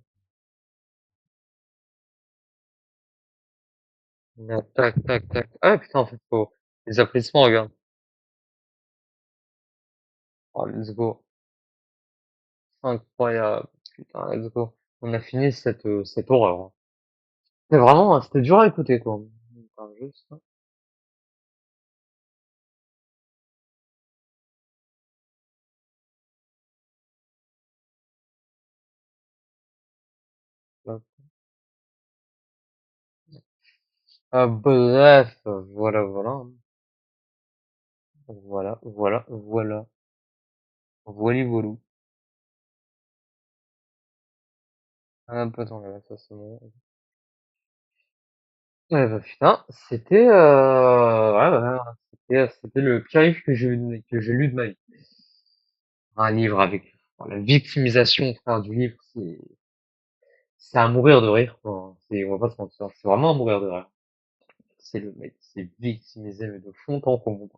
Là, tac, tac, tac. Ah, putain, en fait, faut les applaudissements, regarde. Oh, let's go. Incroyable. Putain, let's go. On a fini cette horreur, hein. C'est vraiment, c'était dur à écouter, quoi. Enfin, juste, là. Bref, voilà, voilà, hein. Voilà, voilà, voilà. Voili voilou. Un peu dans là, ça c'est bon. Ouais, bah putain, c'était ouais, ouais, ouais, c'était le pire livre que j'ai lu de ma vie. Un livre avec la victimisation, frère, du livre, c'est à mourir de rire, quoi. On va pas se mentir, c'est vraiment à mourir de rire. C'est le mec qui s'est victimisé, mais de fond en comble.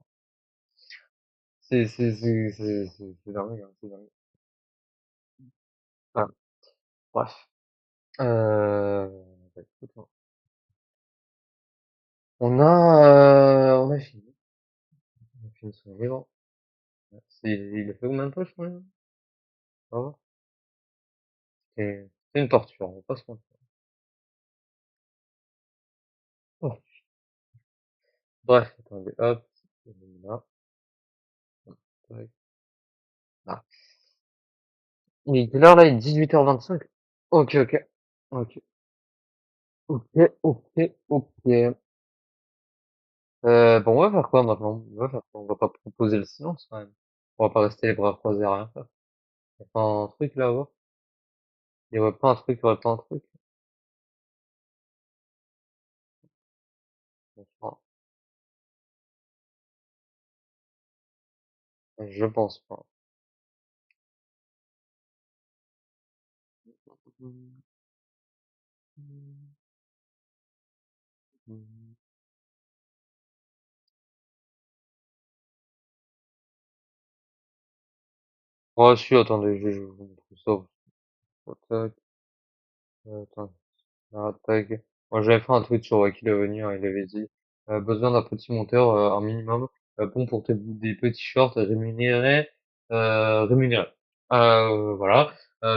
C'est dingue, hein, c'est dingue. Enfin, bref. Bah, écoute, hein. On a fini. On a fini son livre. Il a fait combien de pages, son livre? Ça va. C'était une torture, on va pas se mentir. Oh, bref, attendez, hop. Là, tac, là. Il est quelle heure là? Il est 18h25. Ok, ok. Ok, ok, ok, ok. Bon, on va faire quoi maintenant? On va faire quoi? On va pas proposer le silence quand même. On va pas rester les bras croisés à rien faire. Y a pas un truc là, à voir? Y aurait pas un truc, y aurait pas un truc? Enfin, je pense pas. Oh, si, attendez, je vais vous montrer ça. Tac, attends. Ah, tac. Moi, j'avais fait un tweet sur Wacky Lavenir, il avait dit besoin d'un petit monteur, un minimum, bon pour des petits shorts rémunérés. Voilà.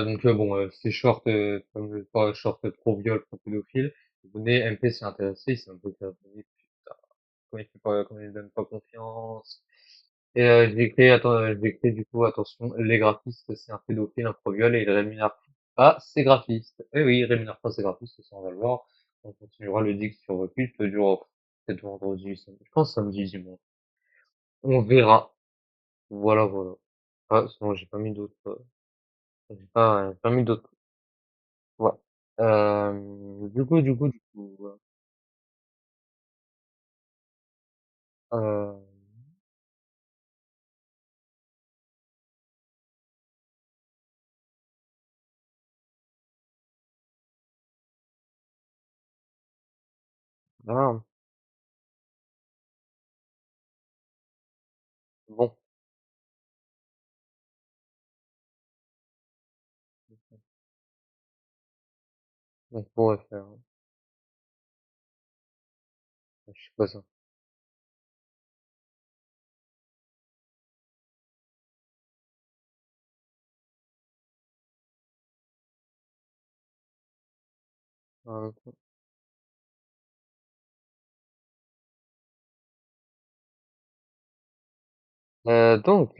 Donc bon, ces shorts, comme le pas short pro viol, pro pédophile, venez, MP s'est intéressé, il s'est un peu fait abonner, putain, comment il donne pas confiance. Et j'ai écrit du coup, attention, les graphistes, c'est un pédophile, un pro viol, et il rémunère pas ses graphistes. Eh oui, il rémunère pas ses graphistes, ça on va le voir. On continuera le Dix sur recul, peut-être vendredi, je pense samedi, dimanche. On verra. Voilà, voilà. Ah, sinon j'ai pas mis d'autres, j'ai pas mis d'autres. Ouais. Ouais. Euh, voilà. Bon. On pourrait faire, je sais pas ça. Euh, donc,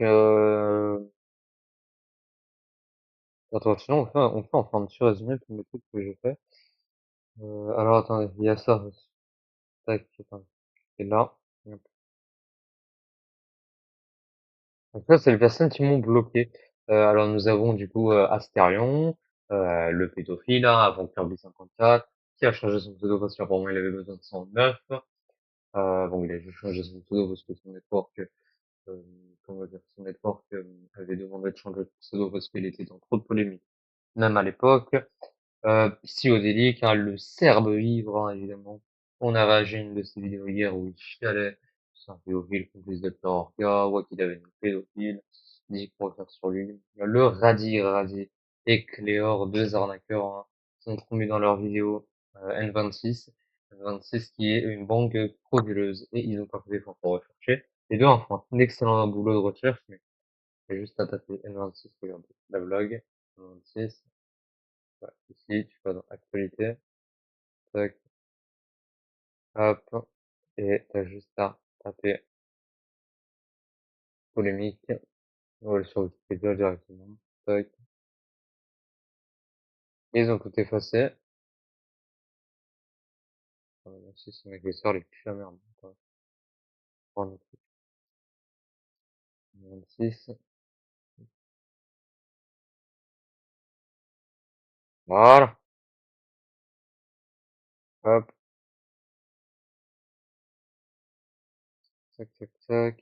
attends, sinon on fait enfin un petit résumé de tous les trucs que j'ai fait. Alors attendez, il y a ça. Tac, attends. Et là. Donc ça, c'est les personnes qui m'ont bloqué. Alors nous avons du coup Astérion, le pédophile, hein, avant Kirby 54, qui a changé son pseudo parce qu'apparemment il avait besoin de 109. Bon, il a juste changé son pseudo parce que son network, euh, comment dire, son network avait demandé de changer de pseudo parce qu'il était dans trop de polémiques, même à l'époque. Psychodélique, hein, le Serbe ivre, hein, évidemment. On a réagi à une de ses vidéos hier où il chialait. C'est un pédophile complice de Orga, ouais, qu'il avait une pédophile. Il dit qu'on va faire sur lui. Le Radi et Cléor, deux arnaqueurs, hein, sont promus dans leur vidéo, N26. N26 qui est une banque frauduleuse et ils ont pas fait d'effort pour rechercher. Les deux en font un excellent boulot de recherche, mais c'est juste à taper N26, regardez, la blog, N26. Ouais, ici, tu vas dans actualité, tac, hop, et t'as juste à taper polémique, voilà, sur Wikipédia directement, tac. Ils ont tout effacé. Si c'est une agresseur, les plus la merde. Attends, prends le truc. 26. Voilà, hop, tac, tac, tac.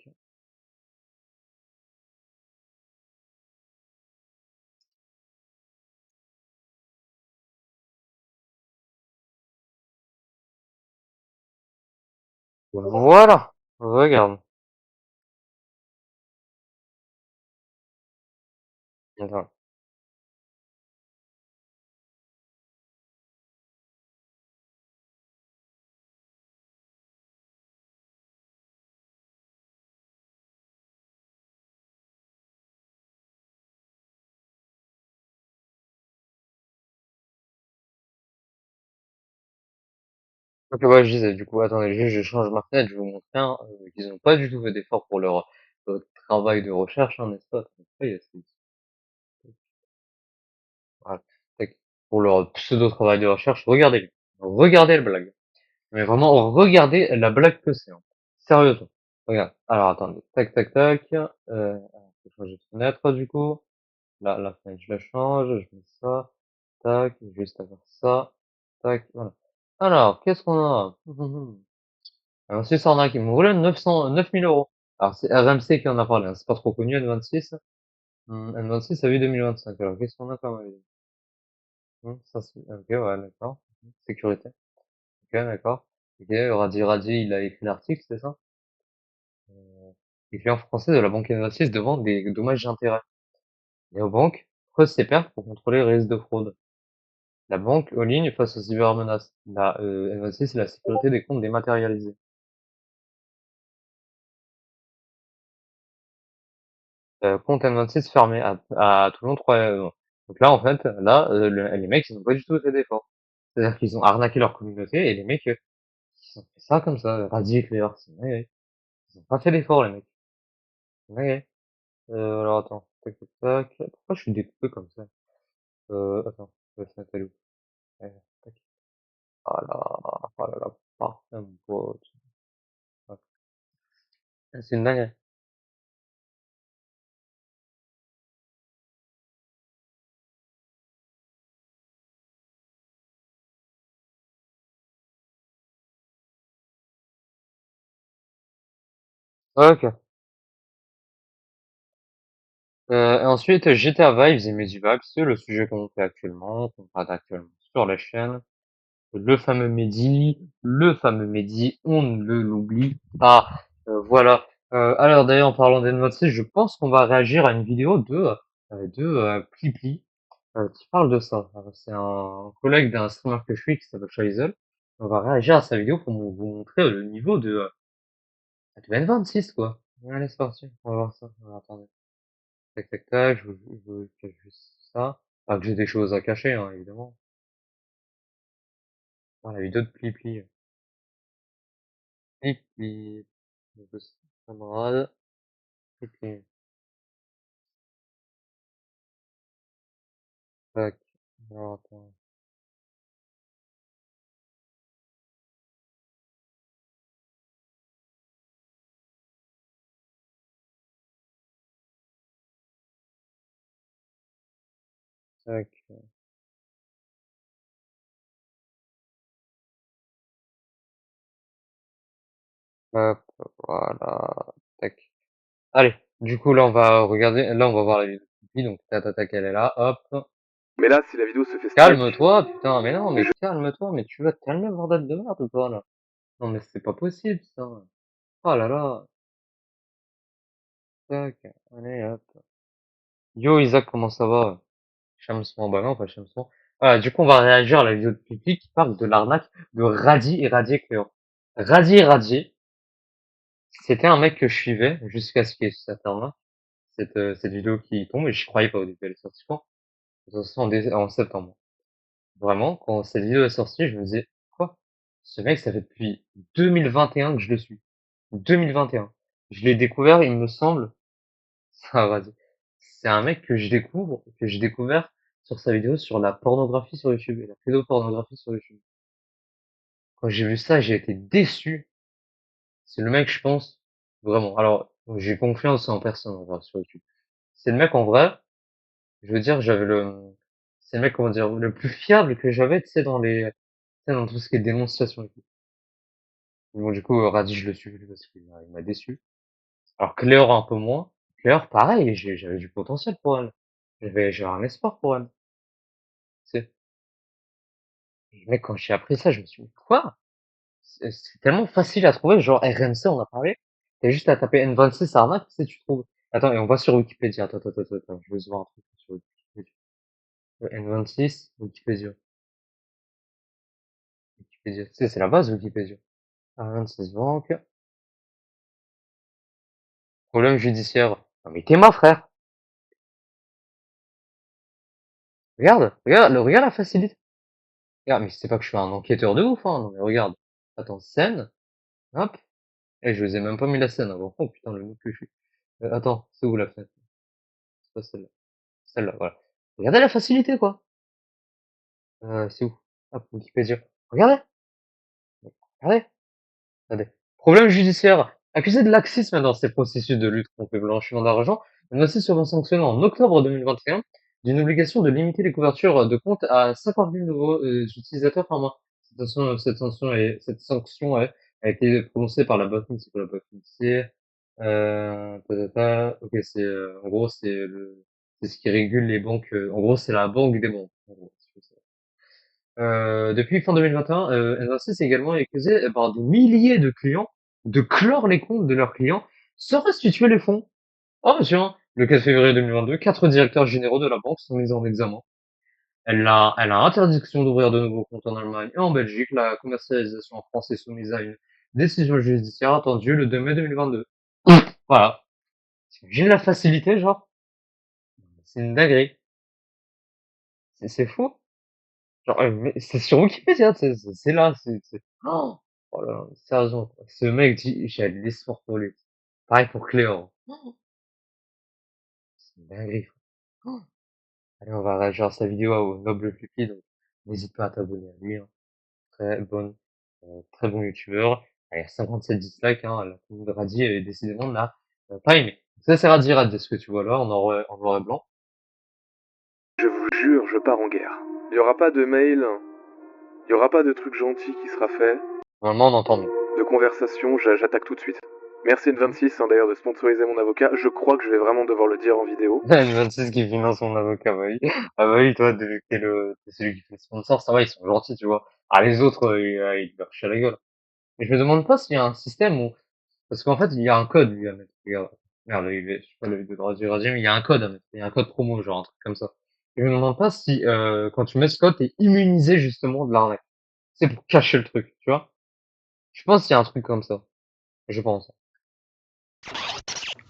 Voilà, regarde. Attends. Donc, ouais, je disais, du coup, attendez, juste, je change ma fenêtre, je vais vous montrer, hein, qu'ils ont pas du tout fait d'effort pour leur travail de recherche, hein, n'est-ce pas? Attendez, voilà. Tac. Pour leur pseudo travail de recherche, regardez, regardez la blague. Mais vraiment, regardez la blague que c'est, hein. Sérieusement. Regarde. Alors, attendez. Tac, tac, tac. Je vais changer de fenêtre, du coup. Là, la fenêtre, je la change. Je mets ça. Tac. Juste à faire ça. Tac. Voilà. Alors, qu'est-ce qu'on a? Alors, c'est ça, on a qui me voulait 9000 euros. Alors, c'est RMC qui en a parlé, hein. C'est pas trop connu, N26. N26 a eu 2025. Alors, qu'est-ce qu'on a comme avis? Ça, c'est, ok, ouais, d'accord. Sécurité. Ok, d'accord. Ok, Radi, il a écrit l'article, c'est ça? Les clients français de la banque N26 demandent des dommages et intérêts. Néobank creuse ses pertes pour contrôler les risques de fraude. La banque en ligne face aux cybermenaces. La N26, c'est la sécurité des comptes dématérialisés. Compte N26 fermé à Toulon 3 donc là, en fait, là, les mecs, ils ont pas du tout fait d'effort. C'est-à-dire qu'ils ont arnaqué leur communauté et les mecs, ils ont fait ça comme ça, Radi et Cléor. Ouais, ouais. Ils ont pas fait d'effort, les mecs. Ouais, ouais. Alors attends, tac, tac, tac. Pourquoi je suis découpé comme ça? Attends, je vais se mettre à l'eau. Tac. Ah là, ah là là, parfait, mon pote. Ouais. C'est une dinguerie. Ok. Et ensuite, GTA Vibes et Medivac, c'est le sujet qu'on fait actuellement, qu'on traite actuellement sur la chaîne. Le fameux Mehdi, on ne l'oublie pas. Voilà. Alors d'ailleurs, en parlant d'N26, je pense qu'on va réagir à une vidéo de Plipli qui parle de ça. C'est un collègue d'un streamer que je suis qui s'appelle Chaizel. On va réagir à sa vidéo pour vous montrer le niveau de N26, quoi. Allez, c'est parti. On va voir ça. Alors, attendez. Tac, tac, tac. Je cache juste ça. Ah, que j'ai des choses à cacher, hein, évidemment. Ah, la vidéo de Plipli. Plipli. De camarade. Plipli. Tac. Alors, attends. Tac, hop, voilà, tac. Allez, du coup, là, on va regarder, là, on va voir la vidéo de Pipi, donc, elle est là, hop. Mais là, si la vidéo se fait strike, Calme-toi, putain, mais non, mais calme-toi, mais tu vas te calmer, bordel de merde, ou pas, là? Non, mais c'est pas possible, ça. Oh là là, tac, allez, hop. Yo, Isaac, comment ça va? Shamsman, bah non, pas Shamsman. Voilà, du coup, on va réagir à la vidéo de Pipi qui parle de l'arnaque de Radi et Radi Cléo. Radi et Radi, c'était un mec que je suivais jusqu'à ce qu'il y ait cette arnaque, cette vidéo qui tombe, et je croyais pas au début, elle est sortie quand? Elle est sortie en septembre. Vraiment, quand cette vidéo est sortie, je me disais, quoi? Ce mec, ça fait depuis 2021 que je le suis. 2021. Je l'ai découvert, il me semble, ça va, c'est un mec que je découvre, que j'ai découvert sur sa vidéo sur la pornographie sur YouTube, et la pédopornographie sur YouTube. Quand j'ai vu ça, j'ai été déçu. C'est le mec, je pense, vraiment. Alors, j'ai confiance en personne, en vrai, sur YouTube. C'est le mec, en vrai, je veux dire, c'est le mec, comment dire, le plus fiable que j'avais, tu sais, tu sais, dans tout ce qui est dénonciation et tout. Bon, du coup, Radi, je le suis plus parce qu'il m'a déçu. Alors Cléor, un peu moins. Cléor, pareil, j'avais du potentiel pour elle. J'avais un espoir pour elle. Tu sais. Et mec, quand j'ai appris ça, je me suis dit, quoi? C'est tellement facile à trouver, genre RMC, on a parlé. T'as juste à taper N26 arnaque, tu sais, tu trouves. Attends, et on va sur Wikipédia. Attends, je veux voir un truc sur Wikipédia. N26, Wikipédia. Wikipédia. Tu sais, c'est la base, Wikipédia. R26 banque. Problème judiciaire. Non, mais t'es ma frère. Regarde la facilité. Regarde, mais c'est pas que je suis un enquêteur de ouf, hein. Non, mais regarde. Attends, scène. Hop. Eh, je vous ai même pas mis la scène avant. Oh putain, le mec que je suis. Attends, c'est où la fenêtre? C'est pas celle-là. Celle-là, voilà. Regardez la facilité, quoi. C'est où? Hop, Wikipédia. Regardez. Regardez. Regardez. Problème judiciaire. Accusé de laxisme dans ses processus de lutte contre le blanchiment d'argent, Noisy sera sanctionné en octobre 2021 d'une obligation de limiter les couvertures de compte à 50 000 nouveaux utilisateurs par mois. Cette sanction a été prononcée par la BaFin, c'est quoi la BaFin? Ok, en gros, c'est ce qui régule les banques, en gros, c'est la banque des banques, en gros, si tu veux ça. Depuis fin 2021, N26 est également accusé par des milliers de clients de clore les comptes de leurs clients sans restituer les fonds. Oh tiens, le 4 février 2022, 4 directeurs généraux de la banque sont mis en examen. Elle a interdiction d'ouvrir de nouveaux comptes en Allemagne et en Belgique. La commercialisation en France est soumise à une décision judiciaire attendue le 2 mai 2022. Voilà. T'imagines la facilité, genre? C'est une dinguerie. C'est fou. Genre, mais c'est sur Wikipédia, c'est là, oh, oh là là, sérieusement, quoi. Ce mec dit, j'ai de l'espoir pour lui. Pareil pour Cléor. C'est une dinguerie, frère. Oh. Allez, on va réagir à sa vidéo au Noble Pipi, donc n'hésite pas à t'abonner à lui, hein. Très bon youtubeur. Il y a 57 dislikes, hein, la commune de Radis, décidément, n'a pas aimé. Ça, c'est Radis, ce que tu vois là, en noir et blanc. je vous jure, je pars en guerre. Il y aura pas de mail, il y aura pas de truc gentil qui sera fait. Normalement, on entend mieux. De conversation, j'attaque tout de suite. Merci N26 hein, d'ailleurs de sponsoriser mon avocat. Je crois que je vais vraiment devoir le dire en vidéo. N26 qui finance son avocat, bah oui. Ah bah oui, toi, t'es celui qui fait le sponsor, ça va, ils sont gentils, tu vois. Ah, les autres, ils leur chient la gueule. Mais je me demande pas s'il y a un système où, parce qu'en fait, il y a un code, lui, à mettre. Regarde. Merde, je sais pas, la vidéo de Radio, mais il y a un code à mettre. Il y a un code promo, genre, un truc comme ça. Et je me demande pas si, quand tu mets ce code, t'es immunisé, justement, de l'arnaque. C'est pour cacher le truc, tu vois. Je pense qu'il y a un truc comme ça. Je pense.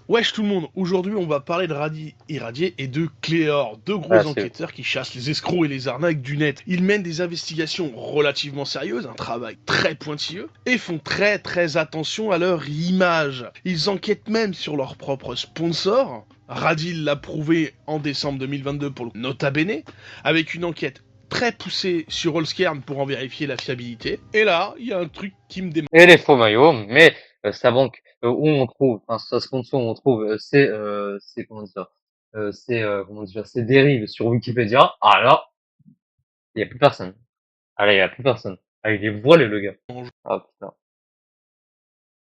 Wesh tout le monde, aujourd'hui on va parler de Radi Irradié et de Cléor, deux Ah, gros c'est, enquêteurs qui chassent les escrocs et les arnaques du net. Ils mènent des investigations relativement sérieuses, un travail très pointilleux, et font très attention à leur image. Ils enquêtent même sur leurs propres sponsors. Radil l'a prouvé en décembre 2022 pour le Nota Bene, avec une enquête très poussée sur Allscairn pour en vérifier la fiabilité. Et là, il y a un truc qui me démange. et les faux maillots, mais sa banque où on trouve, enfin sa sponsor où on trouve, c'est comment dire, ces dérives sur Wikipédia, ah là, il y a plus personne. Ah là, il y a plus personne. Ah, il est voilé, le gars. Ah, putain.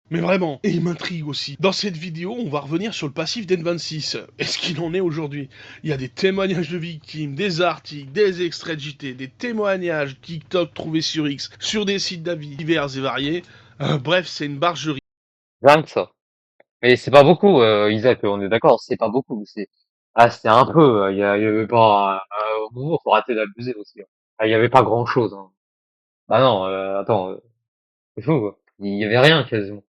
Mais vraiment, et il m'intrigue aussi. Dans cette vidéo, on va revenir sur le passif d'N26. Est-ce qu'il en est aujourd'hui? Il y a des témoignages de victimes, des articles, des extraits de JT, des témoignages TikTok trouvés sur X, sur des sites d'avis divers et variés. Bref, c'est une bargerie. Rien que ça. Mais c'est pas beaucoup, Isaac, on est d'accord, c'est pas beaucoup. C'était un peu, il y avait pas, au moment, faut arrêter d'abuser aussi, hein. Ah, il y avait pas grand chose, hein. Bah non, attends, c'est fou, quoi. Il y avait rien, quasiment.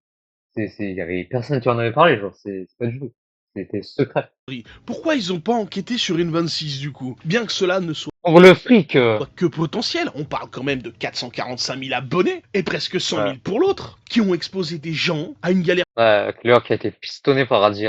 Il y avait personne qui en avait parlé, genre, c'est pas du tout. C'était secret. Pourquoi ils ont pas enquêté sur N26 du coup? Bien que cela ne soit Pour le fric, que potentiel, on parle quand même de 445 000 abonnés et presque 100 000 ouais. pour l'autre, qui ont exposé des gens à une galère Ouais, Cléor qui a été pistonné par Radji.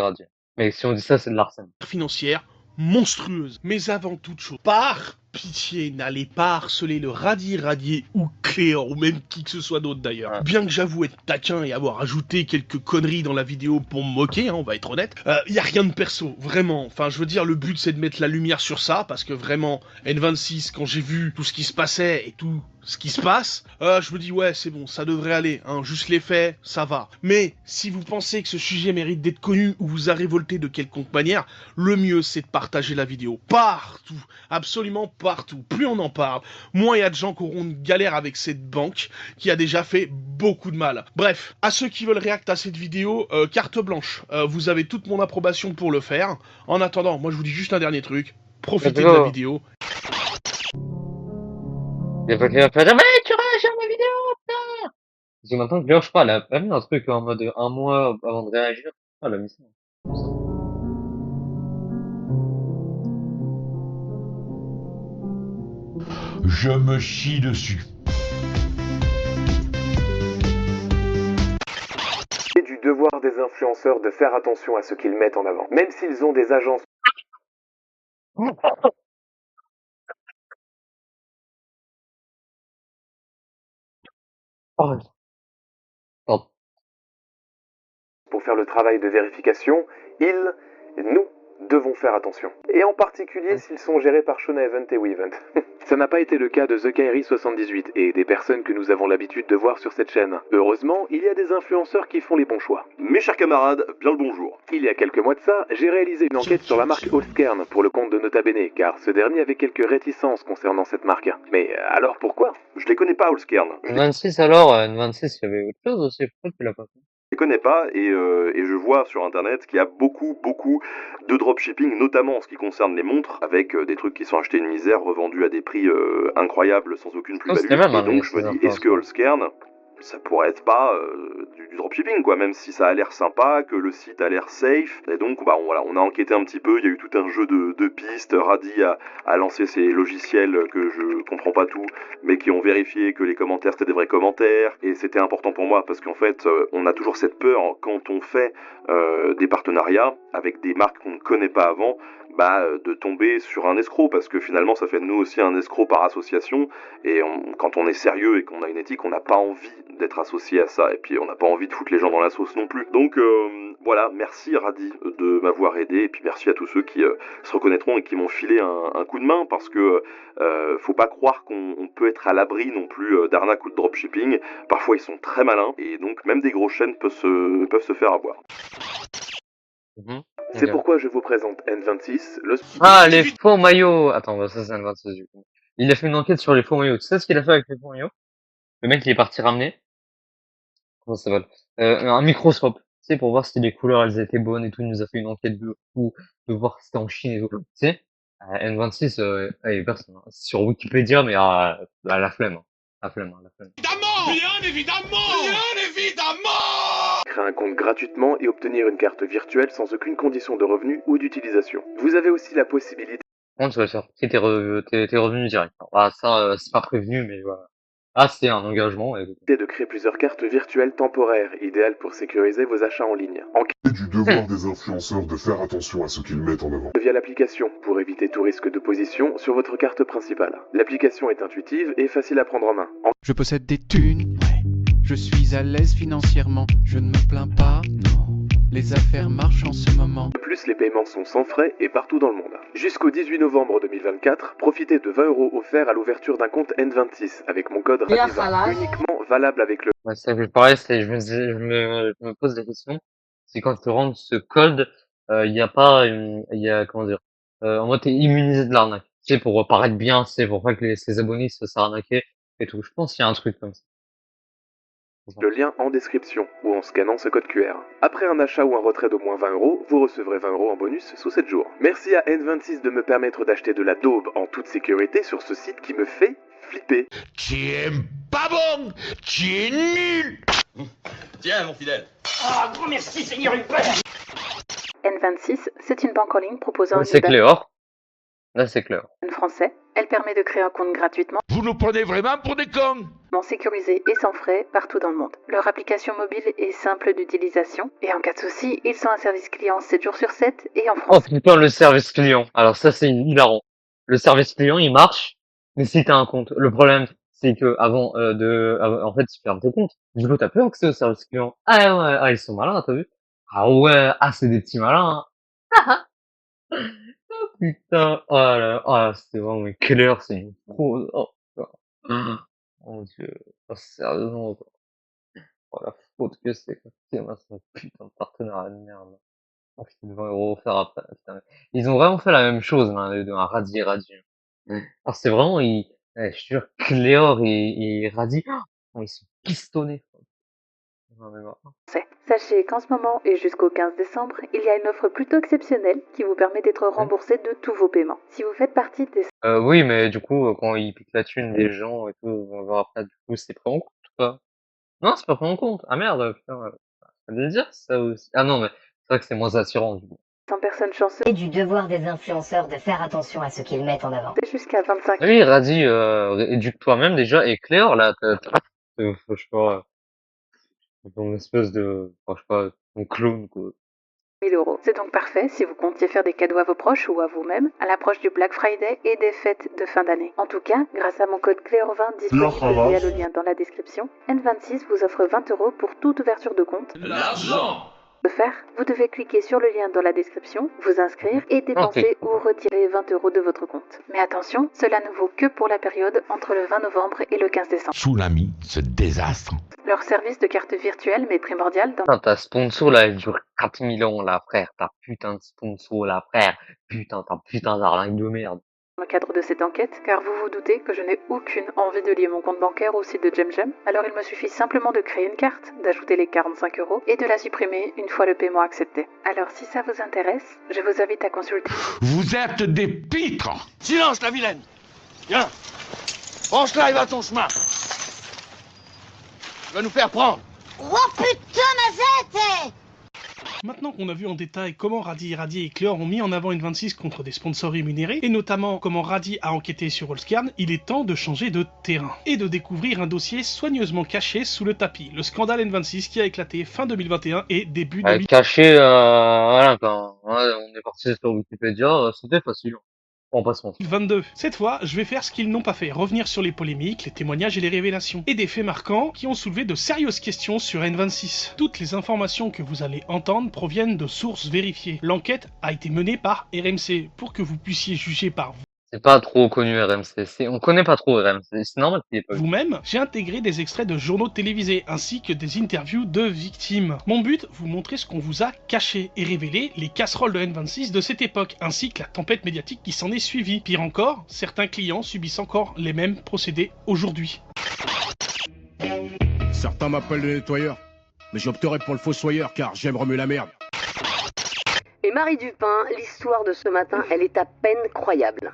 Mais si on dit ça, c'est de l'arsène. financière monstrueuse. Mais avant toute chose, par pitié, n'allez pas harceler le Radier ou Cléor, ou même qui que ce soit d'autre d'ailleurs. Ouais. Bien que j'avoue être taquin et avoir ajouté quelques conneries dans la vidéo pour me moquer, hein, on va être honnête, y a rien de perso, vraiment. Enfin, je veux dire, le but c'est de mettre la lumière sur ça, parce que vraiment, N26, quand j'ai vu tout ce qui se passait et tout ce qui se passe, je me dis ouais, c'est bon, ça devrait aller, hein, juste les faits, ça va. Mais si vous pensez que ce sujet mérite d'être connu ou vous a révolté de quelconque manière, le mieux c'est de partager la vidéo partout, absolument partout. Plus on en parle, moins il y a de gens qui auront une galère avec cette banque qui a déjà fait beaucoup de mal. Bref, à ceux qui veulent réacter à cette vidéo, carte blanche, vous avez toute mon approbation pour le faire. En attendant, moi je vous dis juste un dernier truc, profitez de la vidéo. Il y a pas Cléor qui va dire, mais tu réagis à ma vidéo, putain! Parce que maintenant, Cléor, je crois, elle a pas mis un truc en mode un mois avant de réagir. Ah, elle a mis ça. Je me chie dessus. C'est du devoir des influenceurs de faire attention à ce qu'ils mettent en avant. Même s'ils ont des agences Oh, pardon. pour faire le travail de vérification, nous devons faire attention. Et en particulier s'ils sont gérés par Shona Event et WeEvent. Ça n'a pas été le cas de The Kairi 78 et des personnes que nous avons l'habitude de voir sur cette chaîne. Heureusement, il y a des influenceurs qui font les bons choix. Mes chers camarades, bien le bonjour. Il y a quelques mois de ça, j'ai réalisé une enquête sur la marque Allskern pour le compte de Nota Bene, car ce dernier avait quelques réticences concernant cette marque. Mais alors pourquoi? Je les connais pas, Allskern. Je les N26 alors, N26, il y avait autre chose aussi, pourquoi tu l'as pas fait? connais pas et je vois sur internet qu'il y a beaucoup de dropshipping, notamment en ce qui concerne les montres, avec des trucs qui sont achetés une misère, revendus à des prix incroyables sans aucune plus-value. c'était même Et un donc je me dis, est-ce que Allskern, ça pourrait être pas du dropshipping, quoi, même si ça a l'air sympa, que le site a l'air safe. Et donc, bah, voilà, on a enquêté un petit peu, il y a eu tout un jeu de pistes. Radi a lancé ces logiciels que je comprends pas tout, mais qui ont vérifié que les commentaires c'était des vrais commentaires. Et c'était important pour moi parce qu'en fait, on a toujours cette peur quand on fait des partenariats avec des marques qu'on ne connaît pas avant, de tomber sur un escroc, parce que finalement ça fait de nous aussi un escroc par association, et quand on est sérieux et qu'on a une éthique, on n'a pas envie d'être associé à ça, et puis on n'a pas envie de foutre les gens dans la sauce non plus. Donc voilà, merci Radi de m'avoir aidé, et puis merci à tous ceux qui se reconnaîtront et qui m'ont filé un coup de main, parce que faut pas croire qu'on peut être à l'abri non plus d'arnaque ou de dropshipping. Parfois ils sont très malins, et donc même des grosses chaînes peuvent se faire avoir. C'est pourquoi je vous présente N26, le... Ah, les faux maillots! Attends, bah, ça c'est N26 du coup. Il a fait une enquête sur les faux maillots. Tu sais ce qu'il a fait avec les faux maillots? Le mec, il est parti ramener. Comment ça s'appelle? Un microscope. Tu sais, pour voir si les couleurs, elles étaient bonnes et tout. Il nous a fait une enquête de fou, de voir si c'était en Chine et tout. Tu sais? N26, il y a personne, hein. C'est sur Wikipédia, mais la flemme, hein. La flemme. Bien évidemment! créer un compte gratuitement et obtenir une carte virtuelle sans aucune condition de revenu ou d'utilisation. Vous avez aussi la possibilité Comment tu vas le faire? C'est tes revenus directs. Ah, ça, c'est pas prévenu, mais voilà. Ah, c'est un engagement, écoute. de créer plusieurs cartes virtuelles temporaires, idéales pour sécuriser vos achats en ligne. C'est du devoir des influenceurs de faire attention à ce qu'ils mettent en avant. Via l'application, pour éviter tout risque de position sur votre carte principale. L'application est intuitive et facile à prendre en main. Je possède des thunes, je suis à l'aise financièrement, je ne me plains pas, non. Les affaires marchent en ce moment. De plus, les paiements sont sans frais et partout dans le monde. Jusqu'au 18 novembre 2024, profitez de 20 € offerts à l'ouverture d'un compte N26 avec mon code RADIVA, uniquement valable avec le... Ouais, c'est pareil, je me pose la question, c'est quand tu rentres ce code, il y a pas il y a, comment dire, en mode t'es immunisé de l'arnaque. Tu sais, pour paraître bien, c'est pour pas que ses abonnés se fassent arnaquer et tout. Je pense qu'il y a un truc comme ça. Le lien en description ou en scannant ce code QR. Après un achat ou un retrait d'au moins 20 €, vous recevrez 20 € en bonus sous 7 jours. Merci à N26 de me permettre d'acheter de la daube en toute sécurité sur ce site qui me fait flipper. Tu es pas bon, tu es nul. Tiens, mon fidèle. Ah, grand merci, Seigneur, une page. N26, c'est une banque en ligne proposant Ouais, une c'est Cléor. Là, c'est Cléor. français. Elle permet de créer un compte gratuitement, Vous nous prenez vraiment pour des cons. sécurisé et sans frais partout dans le monde. Leur application mobile est simple d'utilisation et en cas de souci, ils sont un service client 7 jours sur 7 et en Oh France. putain, le service client. Alors ça, c'est hilarant. Le service client, il marche, mais si t'as un compte. Le problème, c'est que en fait, tu fermes tes comptes. Du coup, t'as plus accès au service client. Ah ouais, ah, ils sont malins, t'as vu? Ah ouais, ah, c'est des petits malins, hein. Oh putain, oh là là, ah, c'était vraiment, mais quelle heure, c'est une pro, oh, putain. Oh mon dieu, oh, sérieusement, quoi. Oh, la faute que c'est, quoi. C'est un putain de partenariat de merde. Oh, putain, 20 € offerts après, putain. Ils ont vraiment fait la même chose, là, les deux, un Radis et Radi. Alors, c'est vraiment, je te jure, Cléor et Radi, oh, ils sont pistonnés. Non, mais voilà. Sachez qu'en ce moment et jusqu'au 15 décembre, il y a une offre plutôt exceptionnelle qui vous permet d'être remboursé de tous vos paiements. Si vous faites partie des... Oui, mais du coup, quand ils piquent la thune des gens et tout, on va voir après, du coup, c'est pris en compte ou pas? Non, c'est pas pris en compte. Ah merde, putain, ça veut dire ça aussi. Ah non, mais c'est vrai que c'est moins attirant, du coup. 100 personnes chanceuses Et du devoir des influenceurs de faire attention à ce qu'ils mettent en avant. jusqu'à 25 Ah oui, Radi, éduque toi-même déjà, et Cléor, là, je sais pas, ton espèce de, enfin, je sais pas, ton clone, quoi. 000 €. C'est donc parfait si vous comptiez faire des cadeaux à vos proches ou à vous-même à l'approche du Black Friday et des fêtes de fin d'année. En tout cas, grâce à mon code Cléor20 disponible via le lien dans la description, N26 vous offre 20 € pour toute ouverture de compte. L'argent. De faire, vous devez cliquer sur le lien dans la description, vous inscrire et dépenser ou retirer 20 € de votre compte. Mais attention, cela ne vaut que pour la période entre le 20 novembre et le 15 décembre. Tsunami, ce désastre. Leur service de carte virtuelle mais primordial dans Putain, ta sponsor, là, elle dure 4000 ans, là, frère. Ta putain de sponsor, là, frère. Putain, ta putain d'arlingue de merde. le cadre de cette enquête, car vous vous doutez que je n'ai aucune envie de lier mon compte bancaire au site de JemJem, alors il me suffit simplement de créer une carte, d'ajouter les 45 € et de la supprimer une fois le paiement accepté. Alors si ça vous intéresse, je vous invite à consulter. Vous êtes des pitres. Silence, la vilaine. Viens. Branche-la et va ton chemin. Tu vas nous faire prendre. Oh putain, Mazette! Maintenant qu'on a vu en détail comment Radi et Cléor ont mis en avant N26 contre des sponsors rémunérés, et notamment comment Radi a enquêté sur Allscairn, il est temps de changer de terrain, et de découvrir un dossier soigneusement caché sous le tapis, le scandale N26 qui a éclaté fin 2021 et début 2022. Caché, voilà, quand on est parti sur Wikipédia, c'était facile. On passe mon 22. Cette fois, je vais faire ce qu'ils n'ont pas fait, revenir sur les polémiques, les témoignages et les révélations, et des faits marquants qui ont soulevé de sérieuses questions sur N26. Toutes les informations que vous allez entendre proviennent de sources vérifiées. L'enquête a été menée par RMC, pour que vous puissiez juger par C'est pas trop connu RMC, on connaît pas trop RMC, c'est normal qu'il y ait pas eu. vous-même. J'ai intégré des extraits de journaux télévisés, ainsi que des interviews de victimes. Mon but, vous montrer ce qu'on vous a caché, et révéler les casseroles de N26 de cette époque, ainsi que la tempête médiatique qui s'en est suivie. Pire encore, certains clients subissent encore les mêmes procédés aujourd'hui. Certains m'appellent le nettoyeur, mais j'opterai pour le fossoyeur car j'aime remuer la merde. Et Marie Dupin, l'histoire de ce matin, elle est à peine croyable.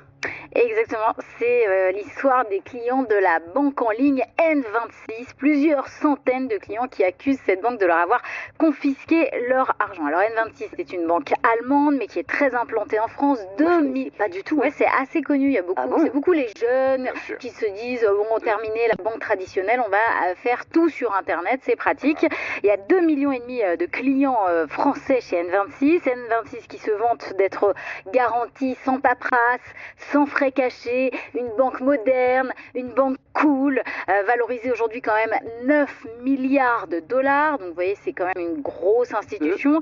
Exactement, c'est l'histoire des clients de la banque en ligne N26. Plusieurs centaines de clients qui accusent cette banque de leur avoir confisqué leur argent. Alors N26, c'est une banque allemande, mais qui est très implantée en France. 2000, pas du tout. Ouais, c'est assez connu. Il y a beaucoup, c'est beaucoup les jeunes qui se disent bon, terminé la banque traditionnelle, on va faire tout sur Internet, c'est pratique. Il y a 2,5 millions de clients français chez N26. N26 qui se vante d'être garanti sans paperasse, sans frais très cachée, une banque moderne, une banque cool, valorisée aujourd'hui quand même 9 milliards de dollars. Donc vous voyez, c'est quand même une grosse institution.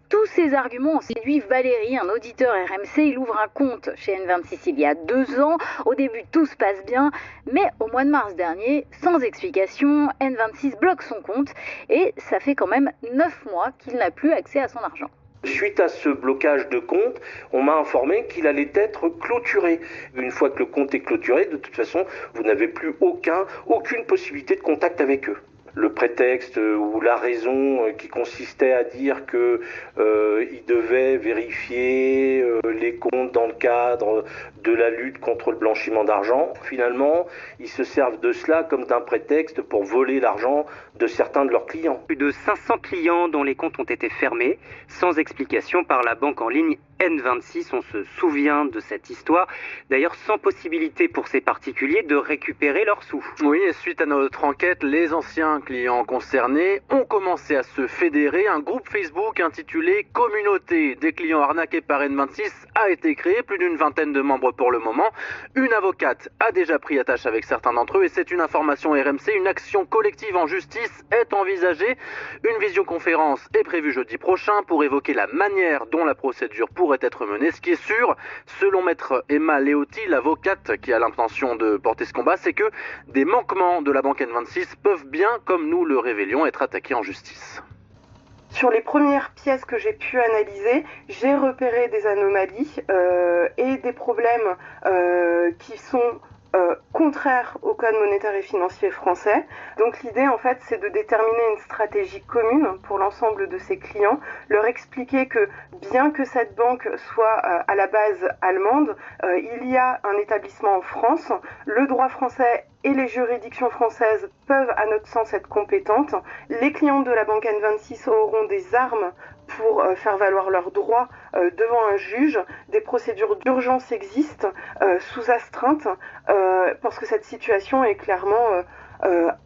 Tous ces arguments ont séduit Valérie, un auditeur RMC. Il ouvre un compte chez N26 il y a 2 ans. Au début, tout se passe bien, mais au mois de mars dernier, sans explication, N26 bloque son compte et ça fait quand même 9 mois qu'il n'a plus accès à son argent. Suite à ce blocage de compte, on m'a informé qu'il allait être clôturé. Une fois que le compte est clôturé, de toute façon, vous n'avez plus aucune possibilité de contact avec eux. Le prétexte ou la raison qui consistait à dire que ils devaient vérifier les comptes dans le cadre de la lutte contre le blanchiment d'argent. Finalement, ils se servent de cela comme d'un prétexte pour voler l'argent de certains de leurs clients. Plus de 500 clients dont les comptes ont été fermés, sans explication par la banque en ligne N26. On se souvient de cette histoire, d'ailleurs sans possibilité pour ces particuliers de récupérer leurs sous. Oui, et suite à notre enquête, les anciens clients concernés ont commencé à se fédérer. Un groupe Facebook intitulé « Communauté des clients arnaqués par N26 » a été créé, plus d'une vingtaine de membres pour le moment. Une avocate a déjà pris attache avec certains d'entre eux et c'est une information RMC. Une action collective en justice est envisagée. Une visioconférence est prévue jeudi prochain pour évoquer la manière dont la procédure pourrait être menée. Ce qui est sûr, selon maître Emma Leotti, l'avocate qui a l'intention de porter ce combat, c'est que des manquements de la banque N26 peuvent bien, comme nous le révélions, être attaqués en justice. Sur les premières pièces que j'ai pu analyser, j'ai repéré des anomalies et des problèmes qui sont contraires au code monétaire et financier français. Donc l'idée en fait c'est de déterminer une stratégie commune pour l'ensemble de ses clients, leur expliquer que bien que cette banque soit à la base allemande, il y a un établissement en France, le droit français et les juridictions françaises peuvent à notre sens être compétentes. Les clients de la banque N26 auront des armes pour faire valoir leurs droits devant un juge. Des procédures d'urgence existent sous astreinte parce que cette situation est clairement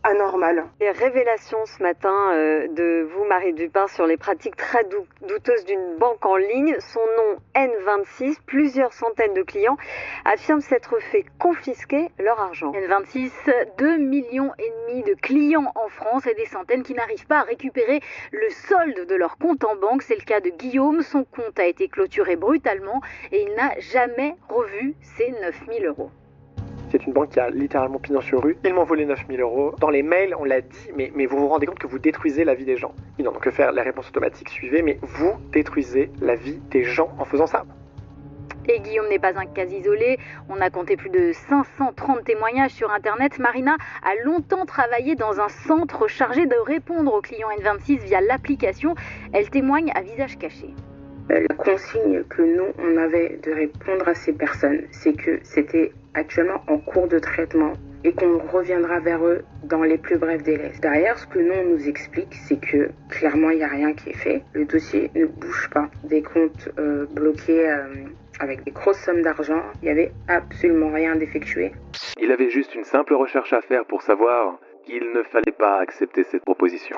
anormale. Les révélations ce matin de vous, Marie Dupin, sur les pratiques très douteuses d'une banque en ligne. Son nom N26, plusieurs centaines de clients affirment s'être fait confisquer leur argent. N26, 2,5 millions de clients en France et des centaines qui n'arrivent pas à récupérer le solde de leur compte en banque. C'est le cas de Guillaume. Son compte a été clôturé brutalement et il n'a jamais revu ses 9 000 €. C'est une banque qui a littéralement pignon sur rue. Ils m'ont volé 9 000 €. Dans les mails, on l'a dit, mais vous vous rendez compte que vous détruisez la vie des gens. Ils n'ont donc que faire la réponse automatique, suivez, mais vous détruisez la vie des gens en faisant ça. Et Guillaume n'est pas un cas isolé. On a compté plus de 530 témoignages sur Internet. Marina a longtemps travaillé dans un centre chargé de répondre aux clients N26 via l'application. Elle témoigne à visage caché. La consigne que nous, on avait de répondre à ces personnes, c'est que c'était actuellement en cours de traitement et qu'on reviendra vers eux dans les plus brefs délais. Derrière, ce que nous, on nous explique, c'est que clairement, il n'y a rien qui est fait. Le dossier ne bouge pas. Des comptes bloqués avec des grosses sommes d'argent, il n'y avait absolument rien d'effectué. Il avait juste une simple recherche à faire pour savoir qu'il ne fallait pas accepter cette proposition.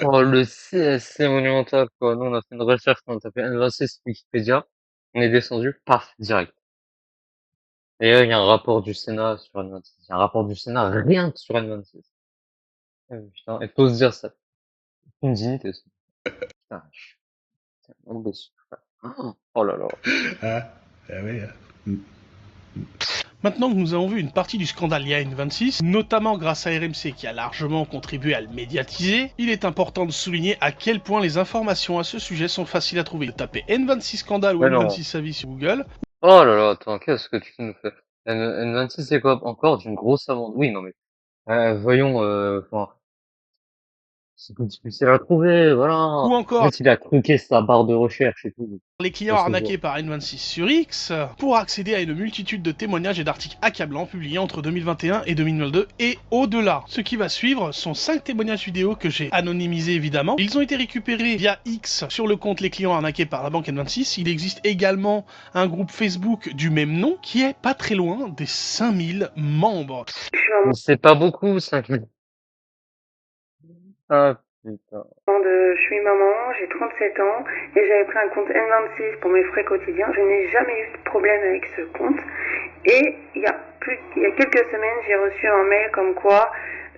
Oh, le CSC monumental, quoi. Nous, on a fait une recherche, on a tapé N26 Wikipédia, on est descendu, paf, direct. Et il y a un rapport du Sénat sur N26. Il y a un rapport du Sénat rien que sur N26. Putain, il faut se dire ça. Une dignité, ça. Putain, c'est un imbécile. Oh là là. Ah oui. Maintenant que nous avons vu une partie du scandale lié à N26, notamment grâce à RMC qui a largement contribué à le médiatiser, il est important de souligner à quel point les informations à ce sujet sont faciles à trouver. Tapez N26 scandale ou N26 avis sur Google. Oh là là, attends, qu'est-ce que tu nous fais? N26 c'est quoi encore d'une grosse amende? Oui, non mais voyons, enfin, c'est plus difficile à trouver, voilà. Ou encore, en fait, il a truqué sa barre de recherche et tout. Les clients arnaqués par N26 sur X pour accéder à une multitude de témoignages et d'articles accablants publiés entre 2021 et 2022 et au-delà. Ce qui va suivre sont 5 témoignages vidéo que j'ai anonymisés évidemment. Ils ont été récupérés via X sur le compte Les clients arnaqués par la banque N26. Il existe également un groupe Facebook du même nom qui est pas très loin des 5000 membres. C'est pas beaucoup, 5000. Ah putain. Je suis maman, j'ai 37 ans et j'avais pris un compte N26 pour mes frais quotidiens. Je n'ai jamais eu de problème avec ce compte. Et il y a quelques semaines, j'ai reçu un mail comme quoi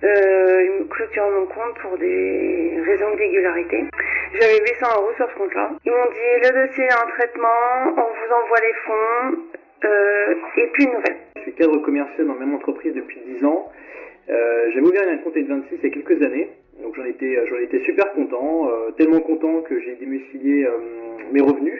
ils me clôturaient mon compte pour des raisons de régularité. J'avais 800 € sur ce compte-là. Ils m'ont dit le dossier est en traitement, on vous envoie les fonds et puis une nouvelle. Je suis cadre commercial dans la même entreprise depuis 10 ans. J'avais ouvert un compte N26 il y a quelques années. Donc j'en étais super content, tellement content que j'ai démultiplié mes revenus.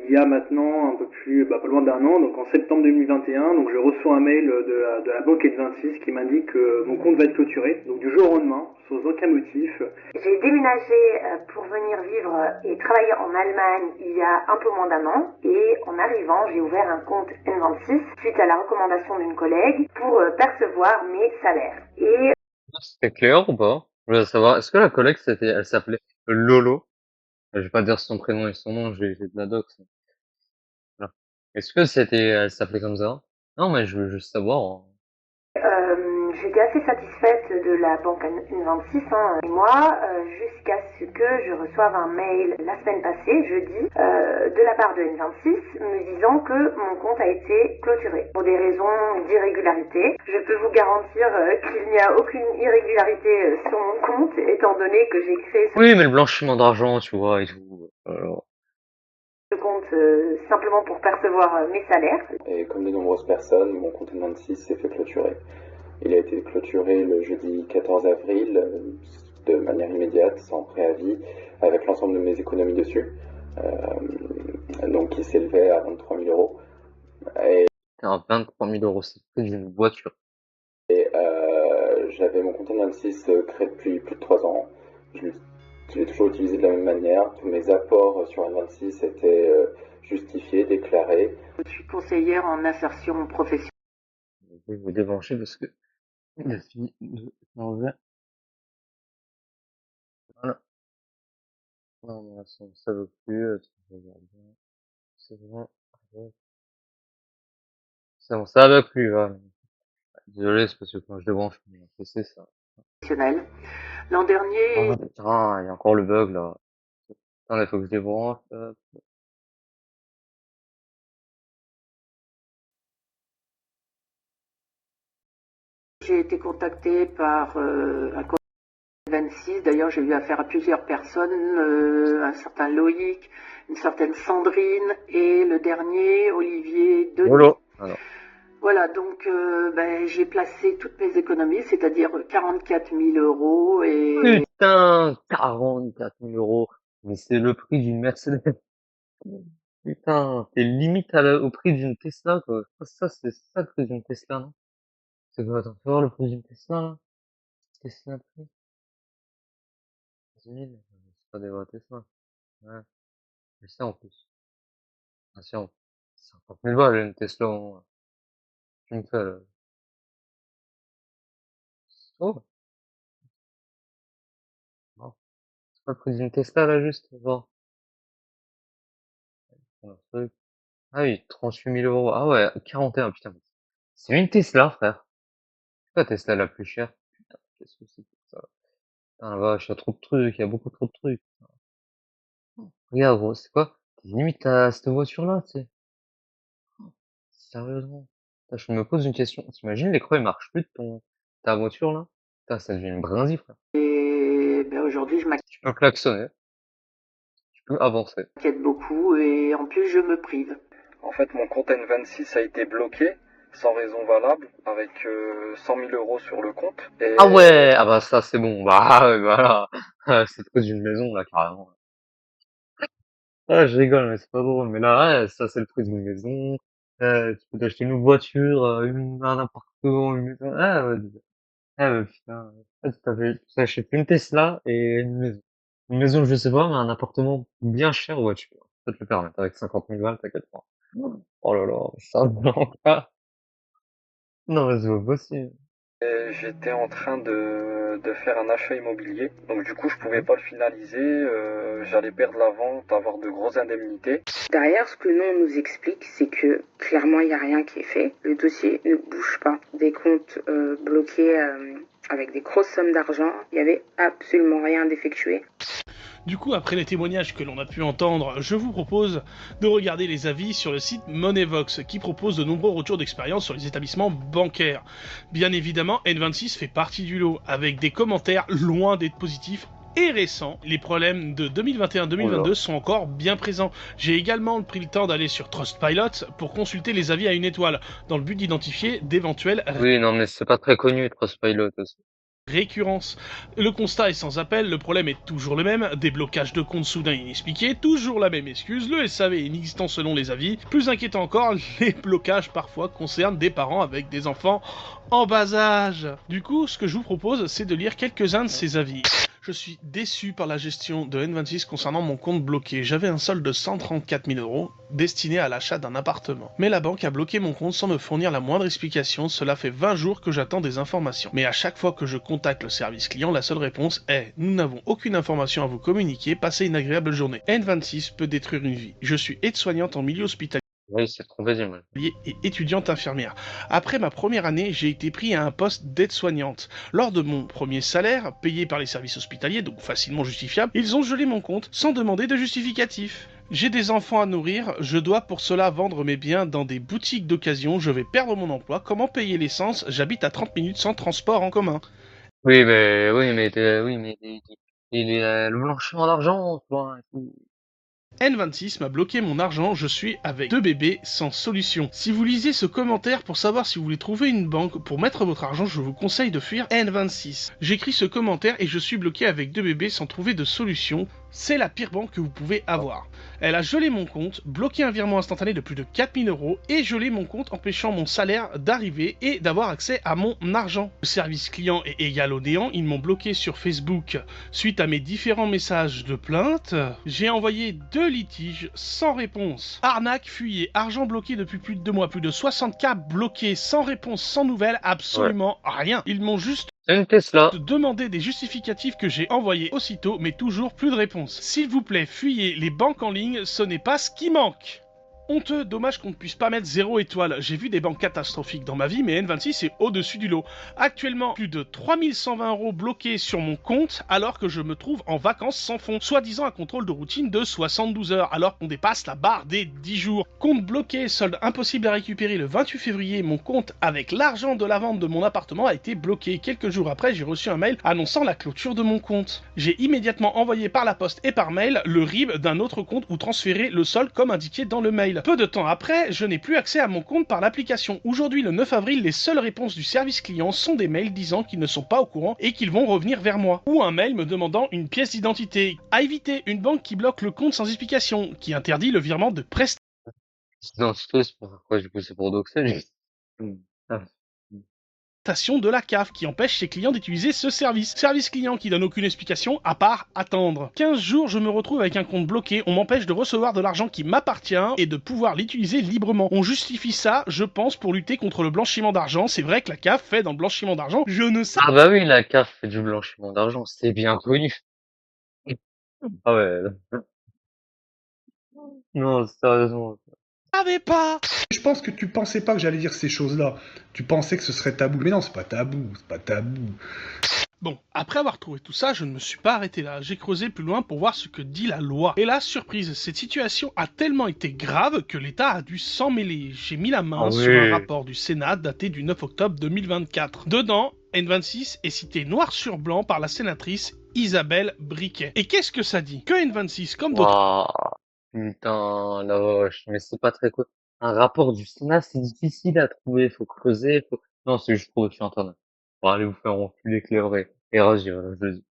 Il y a maintenant un peu plus, pas loin d'un an, donc en septembre 2021, donc je reçois un mail de la banque N26 qui m'indique que mon compte va être clôturé, donc du jour au lendemain, sans aucun motif. J'ai déménagé pour venir vivre et travailler en Allemagne il y a un peu moins d'un an, et en arrivant, j'ai ouvert un compte N26 suite à la recommandation d'une collègue pour percevoir mes salaires. Et C'était clair ou pas? Je voulais savoir, est-ce que la collègue elle s'appelait Lolo? Je vais pas dire son prénom et son nom, j'ai de la dox. Voilà. Est-ce que elle s'appelait comme ça? Non, mais je veux juste savoir, hein. j'étais assez satisfaite de la banque N26 et moi, jusqu'à ce que je reçoive un mail la semaine passée, jeudi, de la part de N26 me disant que mon compte a été clôturé pour des raisons d'irrégularité. Je peux vous garantir qu'il n'y a aucune irrégularité sur mon compte, étant donné que j'ai créé Oui, mais le blanchiment d'argent, tu vois, et tout. ce compte simplement pour percevoir mes salaires. Et comme de nombreuses personnes, mon compte N26 s'est fait clôturer. Il a été clôturé le jeudi 14 avril de manière immédiate, sans préavis, avec l'ensemble de mes économies dessus, donc qui s'élevait à 23 000 €. Et 23 000 €, c'est le prix d'une voiture. Et j'avais mon compte N26 créé depuis plus de 3 ans. Je l'ai toujours utilisé de la même manière. Tous mes apports sur N26 étaient justifiés, déclarés. Je suis conseillère en insertion professionnelle. Je vais vous débrancher parce que la fille de m'enlever. Voilà. Non, mais ça veut plus, c'est bon. C'est bon, ça va plus, voilà. Désolé, c'est parce que quand je débranche mon PC, ça. L'an dernier. Oh, putain, il y a encore le bug, là. Attends, il faut que je débranche, hop. J'ai été contactée par un compte 26. D'ailleurs, j'ai eu affaire à plusieurs personnes, un certain Loïc, une certaine Sandrine et le dernier, Olivier Denis. Lolo. Alors. Voilà, donc j'ai placé toutes mes économies, c'est-à-dire 44 000 € et... Putain, 44 000 €. Mais c'est le prix d'une Mercedes. Putain, t'es limite au prix d'une Tesla, quoi. C'est ça le prix d'une Tesla, non? C'est quoi, attends, fais voir le prix d'une Tesla, là? Tesla prix? 10 000, c'est pas des vraies Tesla. Ouais. Je sais en plus. Ah si, 50 000 balles, une Tesla, au moins. Tu me fais, là. Oh! Non. C'est pas le prix d'une Tesla, là, juste, voir. Ah oui, 38 000 €. Ah ouais, 41, putain. C'est une Tesla, frère. C'est pas Tesla la plus chère? Putain, qu'est-ce que c'est que ça? Putain, la vache, il y a trop de trucs, il y a beaucoup trop de trucs. Regarde, gros, c'est quoi? T'es limite à cette voiture-là, tu sais. Sérieusement. Putain, je me pose une question. T'imagines, l'écran, il marche plus de ta voiture, là? Putain, ça devient une brindille, frère. Et aujourd'hui, je Tu peux klaxonner. Tu peux avancer. m'inquiète beaucoup et en plus, je me prive. En fait, mon compte N26 a été bloqué, sans raison valable, avec 100 000 € sur le compte. Et... Ah ouais! Ah bah ça, c'est bon. Bah ouais, voilà. C'est le prix d'une maison, là, carrément. Ah, je rigole, mais c'est pas drôle. Mais là, ouais, ça, c'est le prix d'une maison. Tu peux t'acheter une voiture, un appartement, une maison. Putain. Ouais, tu t'achètes une Tesla et une maison. Une maison, je sais pas, mais un appartement bien cher, ouais, tu peux te le permettre. Avec 50 000 balles, t'inquiète pas. Oh là là, ça manque pas. Non, mais c'est pas possible. Et j'étais en train de faire un achat immobilier, donc du coup je pouvais pas le finaliser, j'allais perdre la vente, avoir de grosses indemnités. Derrière, ce que nous on nous explique, c'est que clairement il n'y a rien qui est fait. Le dossier ne bouge pas. Des comptes bloqués avec des grosses sommes d'argent. Il n'y avait absolument rien d'effectué. Du coup, après les témoignages que l'on a pu entendre, je vous propose de regarder les avis sur le site Moneyvox, qui propose de nombreux retours d'expérience sur les établissements bancaires. Bien évidemment, N26 fait partie du lot, avec des commentaires loin d'être positifs et récents. Les problèmes de 2021-2022 sont encore bien présents. J'ai également pris le temps d'aller sur Trustpilot pour consulter les avis à 1 étoile, dans le but d'identifier d'éventuels Oui, non, mais c'est pas très connu, Trustpilot aussi. Récurrence. Le constat est sans appel, le problème est toujours le même, des blocages de comptes soudains inexpliqués, toujours la même excuse, le SAV est inexistant selon les avis. Plus inquiétant encore, les blocages parfois concernent des parents avec des enfants en bas âge. Du coup, ce que je vous propose, c'est de lire quelques-uns de ces avis. Je suis déçu par la gestion de N26 concernant mon compte bloqué. J'avais un solde de 134 000 € destiné à l'achat d'un appartement. Mais la banque a bloqué mon compte sans me fournir la moindre explication. Cela fait 20 jours que j'attends des informations. Mais à chaque fois que je contacte le service client, la seule réponse est « Nous n'avons aucune information à vous communiquer, passez une agréable journée ». N26 peut détruire une vie. Je suis aide-soignante en milieu hospitalier. Oui, c'est trop basique. Et étudiante infirmière. Après ma première année, j'ai été pris à un poste d'aide-soignante. Lors de mon premier salaire, payé par les services hospitaliers, donc facilement justifiable, ils ont gelé mon compte sans demander de justificatif. J'ai des enfants à nourrir, je dois pour cela vendre mes biens dans des boutiques d'occasion, je vais perdre mon emploi, comment payer l'essence? J'habite à 30 minutes sans transport en commun. Le blanchiment d'argent, toi, et tout. N26 m'a bloqué mon argent, je suis avec 2 bébés sans solution. Si vous lisez ce commentaire pour savoir si vous voulez trouver une banque pour mettre votre argent, je vous conseille de fuir N26. J'écris ce commentaire et je suis bloqué avec 2 bébés sans trouver de solution. C'est la pire banque que vous pouvez avoir. Elle a gelé mon compte, bloqué un virement instantané de plus de 4 000 € et gelé mon compte empêchant mon salaire d'arriver et d'avoir accès à mon argent. Le service client est égal au néant, ils m'ont bloqué sur Facebook suite à mes différents messages de plainte. J'ai envoyé 2 litiges sans réponse. Arnaque, fuyez, argent bloqué depuis plus de 2 mois, plus de 60K bloqués, sans réponse, sans nouvelles, absolument rien. Ils m'ont juste une Tesla. Demander des justificatifs que j'ai envoyés aussitôt, mais toujours plus de réponse. S'il vous plaît, fuyez les banques en ligne, ce n'est pas ce qui manque. Honteux, dommage qu'on ne puisse pas mettre 0 étoile. J'ai vu des banques catastrophiques dans ma vie, mais N26 est au-dessus du lot. Actuellement, plus de 3120 € bloqués sur mon compte, alors que je me trouve en vacances sans fonds. Soi-disant un contrôle de routine de 72 heures, alors qu'on dépasse la barre des 10 jours. Compte bloqué, solde impossible à récupérer le 28 février. Mon compte avec l'argent de la vente de mon appartement a été bloqué. Quelques jours après, j'ai reçu un mail annonçant la clôture de mon compte. J'ai immédiatement envoyé par la poste et par mail le RIB d'un autre compte ou transféré le solde comme indiqué dans le mail. Peu de temps après, je n'ai plus accès à mon compte par l'application. Aujourd'hui, le 9 avril, les seules réponses du service client sont des mails disant qu'ils ne sont pas au courant et qu'ils vont revenir vers moi. Ou un mail me demandant une pièce d'identité. À éviter, une banque qui bloque le compte sans explication, qui interdit le virement de prestations. Non, c'est pourquoi du coup c'est pour doxer. De la CAF qui empêche ses clients d'utiliser ce service. Service client qui donne aucune explication à part attendre. 15 jours, je me retrouve avec un compte bloqué, on m'empêche de recevoir de l'argent qui m'appartient et de pouvoir l'utiliser librement. On justifie ça, je pense, pour lutter contre le blanchiment d'argent. C'est vrai que la CAF fait dans le blanchiment d'argent, je ne sais pas. Ah bah oui, la CAF fait du blanchiment d'argent, c'est bien connu. Ah ouais. Non, sérieusement. Pas. Je pense que tu pensais pas que j'allais dire ces choses-là. Tu pensais que ce serait tabou. Mais non, c'est pas tabou, c'est pas tabou. Bon, après avoir trouvé tout ça, je ne me suis pas arrêté là. J'ai creusé plus loin pour voir ce que dit la loi. Et là, surprise, cette situation a tellement été grave que l'État a dû s'en mêler. J'ai mis la main sur un rapport du Sénat daté du 9 octobre 2024. Dedans, N26 est cité noir sur blanc par la sénatrice Isabelle Briquet. Et qu'est-ce que ça dit? Que N26, comme d'autres... Putain, la vache, mais c'est pas très cool. Un rapport du Sénat, c'est difficile à trouver, faut creuser, Non, c'est juste pour sur internet. Bon, allez vous faire enculer Clévré. Et vas-y, voilà, je le dis.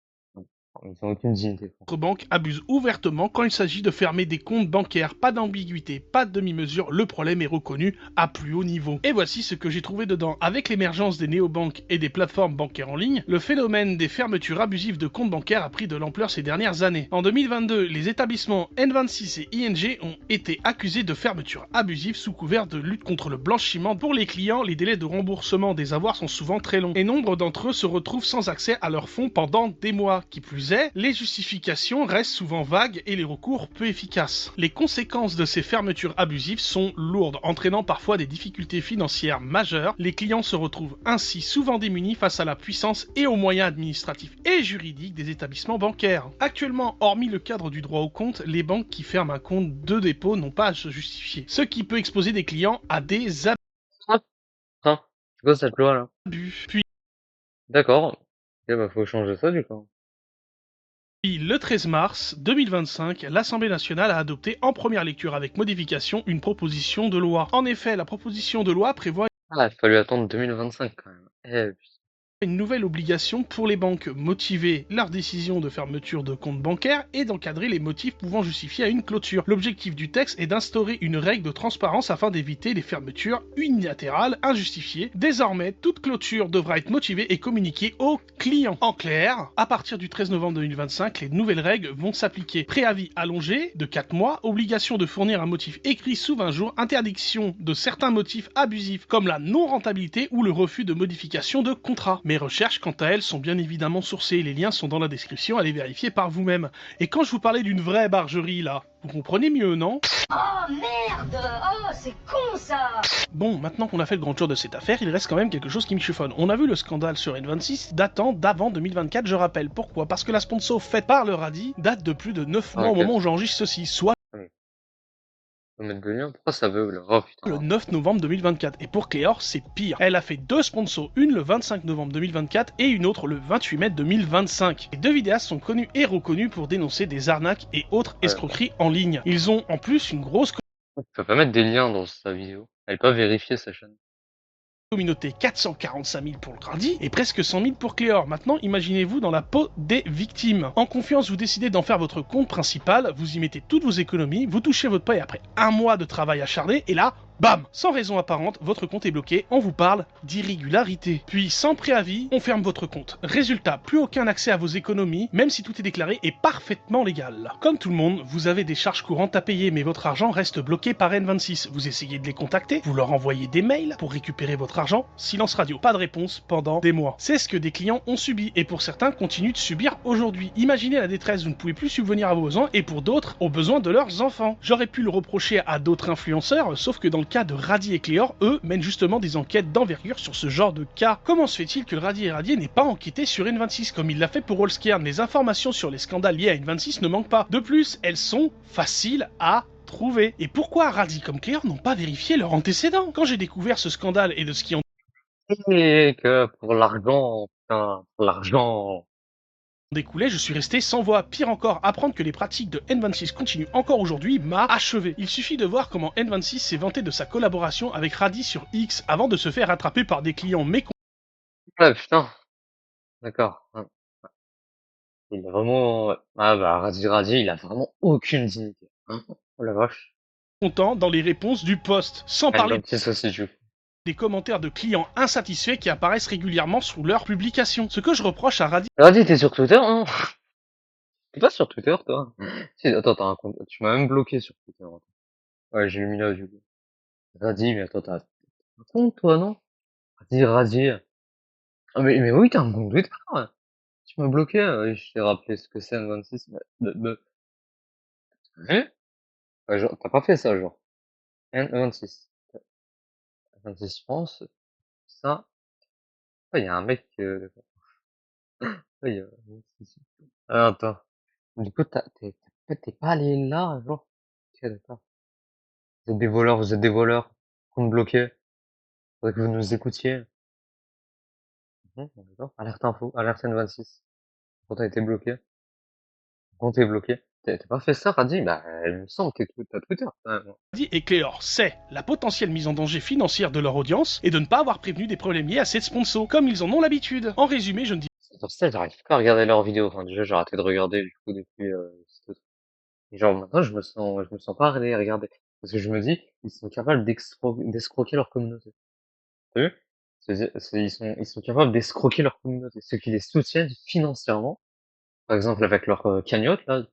Ils ont aucune dignité. Notre banque abuse ouvertement quand il s'agit de fermer des comptes bancaires. Pas d'ambiguïté, pas de demi-mesure, le problème est reconnu à plus haut niveau. Et voici ce que j'ai trouvé dedans. Avec l'émergence des néobanques et des plateformes bancaires en ligne, le phénomène des fermetures abusives de comptes bancaires a pris de l'ampleur ces dernières années. En 2022, les établissements N26 et ING ont été accusés de fermetures abusives sous couvert de lutte contre le blanchiment. Pour les clients, les délais de remboursement des avoirs sont souvent très longs et nombre d'entre eux se retrouvent sans accès à leurs fonds pendant des mois. Qui plus plus est, les justifications restent souvent vagues et les recours peu efficaces. Les conséquences de ces fermetures abusives sont lourdes, entraînant parfois des difficultés financières majeures. Les clients se retrouvent ainsi souvent démunis face à la puissance et aux moyens administratifs et juridiques des établissements bancaires. Actuellement, hormis le cadre du droit au compte, les banques qui ferment un compte de dépôt n'ont pas à se justifier, ce qui peut exposer des clients à des Ah, c'est quoi cette loi là? abus. Puis D'accord. Ok, bah faut changer ça du coup. le 13 mars 2025, l'Assemblée nationale a adopté en première lecture avec modification une proposition de loi. En effet, la proposition de loi prévoit Ah, il fallu attendre 2025 quand même. Putain. une nouvelle obligation pour les banques motiver leur décision de fermeture de compte bancaire et d'encadrer les motifs pouvant justifier à une clôture. L'objectif du texte est d'instaurer une règle de transparence afin d'éviter les fermetures unilatérales injustifiées. Désormais, toute clôture devra être motivée et communiquée aux clients. En clair, à partir du 13 novembre 2025, les nouvelles règles vont s'appliquer. Préavis allongé de 4 mois, obligation de fournir un motif écrit sous 20 jours, interdiction de certains motifs abusifs comme la non-rentabilité ou le refus de modification de contrat. Mes recherches, quant à elles, sont bien évidemment sourcées. Les liens sont dans la description, allez vérifier par vous-même. Et quand je vous parlais d'une vraie bargerie, là, vous comprenez mieux, non? Oh merde! Oh, c'est con ça! Bon, maintenant qu'on a fait le grand tour de cette affaire, il reste quand même quelque chose qui me chiffonne. On a vu le scandale sur N26 datant d'avant 2024, je rappelle. Pourquoi? Parce que la sponsor faite par le radis date de plus de 9 mois au moment où j'enregistre ceci, soit Faut mettre le lien. Pourquoi ça veut là? Oh putain. le 9 novembre 2024. Et pour Cléor, c'est pire. Elle a fait 2 sponsors, une le 25 novembre 2024 et une autre le 28 mai 2025. Les 2 vidéastes sont connus et reconnus pour dénoncer des arnaques et autres escroqueries en ligne. Ils ont en plus une grosse Tu peux pas mettre des liens dans sa vidéo. Elle peut pas vérifier sa chaîne. communauté, 445 000 pour le radis et presque 100 000 pour Cléor. Maintenant, imaginez-vous dans la peau des victimes. En confiance, vous décidez d'en faire votre compte principal, vous y mettez toutes vos économies, vous touchez votre paye après un mois de travail acharné et là, bam! Sans raison apparente, votre compte est bloqué, on vous parle d'irrégularité. Puis, sans préavis, on ferme votre compte. Résultat, plus aucun accès à vos économies, même si tout est déclaré et parfaitement légal. Comme tout le monde, vous avez des charges courantes à payer, mais votre argent reste bloqué par N26. Vous essayez de les contacter, vous leur envoyez des mails pour récupérer votre argent, silence radio. Pas de réponse pendant des mois. C'est ce que des clients ont subi, et pour certains continuent de subir aujourd'hui. Imaginez la détresse, vous ne pouvez plus subvenir à vos besoins, et pour d'autres, aux besoins de leurs enfants. J'aurais pu le reprocher à d'autres influenceurs, sauf que dans le cas de Radis et Cléor, eux, mènent justement des enquêtes d'envergure sur ce genre de cas. Comment se fait-il que Radis et Radier n'aient pas enquêté sur N26 comme il l'a fait pour Allscairn? Les informations sur les scandales liés à N26 ne manquent pas. De plus, elles sont faciles à trouver. Et pourquoi Radis comme Cléor n'ont pas vérifié leurs antécédents? Quand j'ai découvert ce scandale et de ce qui en Et que pour l'argent, putain, pour l'argent. découlait, je suis resté sans voix. Pire encore, apprendre que les pratiques de N26 continuent encore aujourd'hui m'a achevé. Il suffit de voir comment N26 s'est vanté de sa collaboration avec Radis sur X avant de se faire attraper par des clients mécontents. Ouais, putain. D'accord. Ouais. Il a vraiment... Ah bah, Radis, il a vraiment aucune dignité. Hein, oh la vache. Dans les réponses du post, sans parler N26 aussi, tu des commentaires de clients insatisfaits qui apparaissent régulièrement sous leurs publications. Ce que je reproche à Radis Radis, t'es sur Twitter, hein? T'es pas sur Twitter, toi? Si, attends, t'as un compte. Tu m'as même bloqué sur Twitter. Attends. Ouais, j'ai mis là, du coup. Radis, mais attends, t'as un compte, toi, non? Radis. Ah, mais oui, t'as un compte Twitter, ouais. Tu m'as bloqué, je t'ai rappelé ce que c'est N26, mais... Hein? Ouais, genre, t'as pas fait ça, genre. N26. N26 France, ça. Ouais, il y a un mec, ouais, ah, attends. Du coup, t'es pas allé là, genre. Ok, d'accord. Vous êtes des voleurs. Compte bloqué. Faudrait que vous nous écoutiez. D'accord. Alerte info, alerte N26. Quand t'as été bloqué. Compte est bloqué. T'as pas fait ça, Radis? Bah, il me semble que t'as Twitter, quand même. Radis et Cléor, c'est la potentielle mise en danger financière de leur audience et de ne pas avoir prévenu des problèmes liés à cette sponsor, comme ils en ont l'habitude. En résumé, je ne dis Sur ça, j'arrive pas à regarder leurs vidéos. Enfin, déjà, j'ai arrêté de regarder, du coup, depuis, et genre, maintenant, je me sens pas à aller regarder. Parce que je me dis, ils sont capables d'escroquer leur communauté. T'as vu? Ils sont capables d'escroquer leur communauté. Ceux qui les soutiennent financièrement. Par exemple, avec leur cagnotte, là,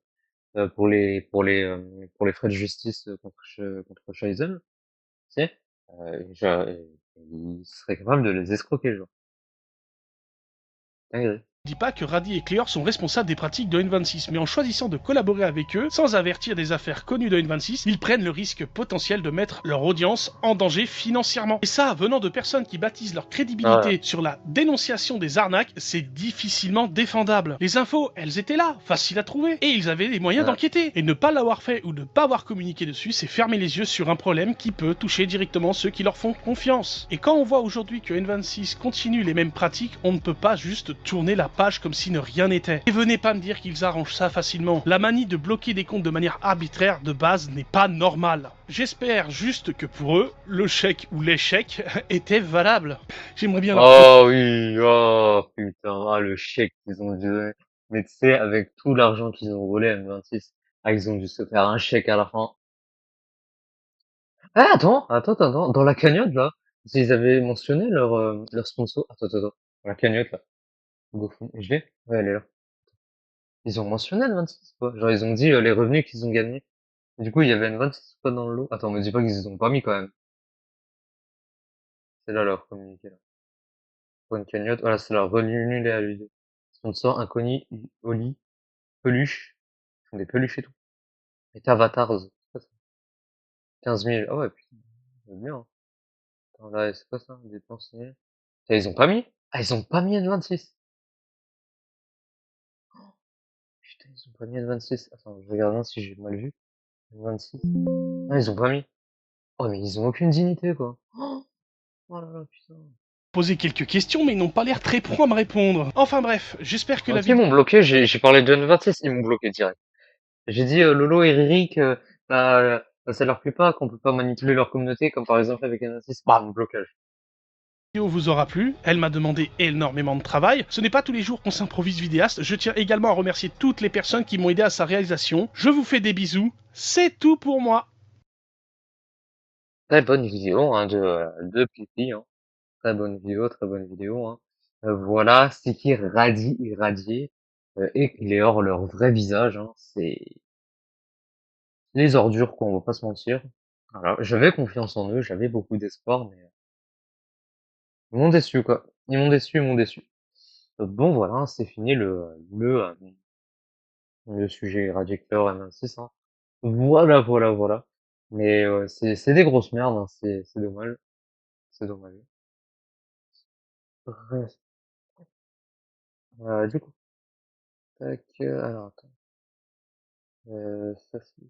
pour les frais de justice contre Scheizel, tu sais, ils seraient capables de les escroquer, genre. Dinguerie. Je dis pas que Radi et Clear sont responsables des pratiques de N26, mais en choisissant de collaborer avec eux, sans avertir des affaires connues de N26, ils prennent le risque potentiel de mettre leur audience en danger financièrement. Et ça, venant de personnes qui bâtissent leur crédibilité sur la dénonciation des arnaques, c'est difficilement défendable. Les infos, elles étaient là, faciles à trouver, et ils avaient les moyens d'enquêter. Et ne pas l'avoir fait ou ne pas avoir communiqué dessus, c'est fermer les yeux sur un problème qui peut toucher directement ceux qui leur font confiance. Et quand on voit aujourd'hui que N26 continue les mêmes pratiques, on ne peut pas juste tourner la page comme si ne rien n'était. Et venez pas me dire qu'ils arrangent ça facilement. La manie de bloquer des comptes de manière arbitraire de base n'est pas normale. J'espère juste que pour eux, le chèque ou l'échec était valable. J'aimerais bien leur... Oh oui, oh putain, ah, le chèque qu'ils ont dû donner. Mais tu sais, avec tout l'argent qu'ils ont volé à M26, ah, ils ont dû se faire un chèque à la fin. Ah, attends, dans la cagnotte, là, ils avaient mentionné leur sponsor. Attends, dans la cagnotte, là. GoFundMe. Je l'ai? Ouais, elle est là. Ils ont mentionné le 26, quoi. Genre, ils ont dit les revenus qu'ils ont gagnés. Et du coup, il y avait une 26 pas dans le lot. Attends, me dis pas qu'ils les ont pas mis quand même. C'est là leur communiqué, là. Pour une cagnotte, voilà, c'est leur revenu à lui. Sponsor inconnu, Oli, peluche. Ils font des peluches et tout. Et Avatars, c'est quoi ça? 15 000. Ah ouais, putain, c'est bien, hein. Attends, là, c'est quoi ça? Dépenser. Et ils ont pas mis? Ah, ils ont pas mis N26. Putain, ils ont pas mis N26. Attends, je regarde si j'ai mal vu. N26. Ah, ils ont pas mis. Oh, mais ils ont aucune dignité, quoi. Oh là là, putain. Poser quelques questions, mais ils n'ont pas l'air très prompts à me répondre. Enfin bref, j'espère que la Ils m'ont vidéo... bloqué, j'ai parlé de N26, ils m'ont bloqué direct. J'ai dit Lolo et Ririk, ça leur plaît pas qu'on peut pas manipuler leur communauté, comme par exemple avec N26. Bam, blocage. vidéo vous aura plu, elle m'a demandé énormément de travail. Ce n'est pas tous les jours qu'on s'improvise vidéaste. Je tiens également à remercier toutes les personnes qui m'ont aidé à sa réalisation. Je vous fais des bisous. C'est tout pour moi. Très bonne vidéo hein, de Pipi. Hein. Très bonne vidéo. Hein. Voilà, c'est qui irradié éclairent leur vrai visage. Hein. C'est les ordures, quoi, on va pas se mentir. Voilà, j'avais confiance en eux, j'avais beaucoup d'espoir, mais ils m'ont déçu, quoi. Ils m'ont déçu. Bon, voilà, c'est fini le sujet Radiator M26, hein. Voilà. Mais c'est des grosses merdes, hein. C'est dommage. C'est dommage. Bref. Du coup, tac, alors attends. Ça c'est...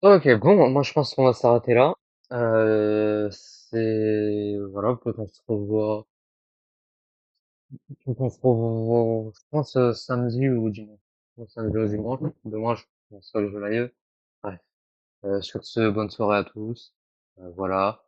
Ok, bon, moi je pense qu'on va s'arrêter là. Voilà, peut-être on se revoit. Peut-être on se revoit, je pense, samedi ou dimanche. Samedi ou dimanche. Demain, je pense que je live. Bref. Sur ce, bonne soirée à tous. Voilà.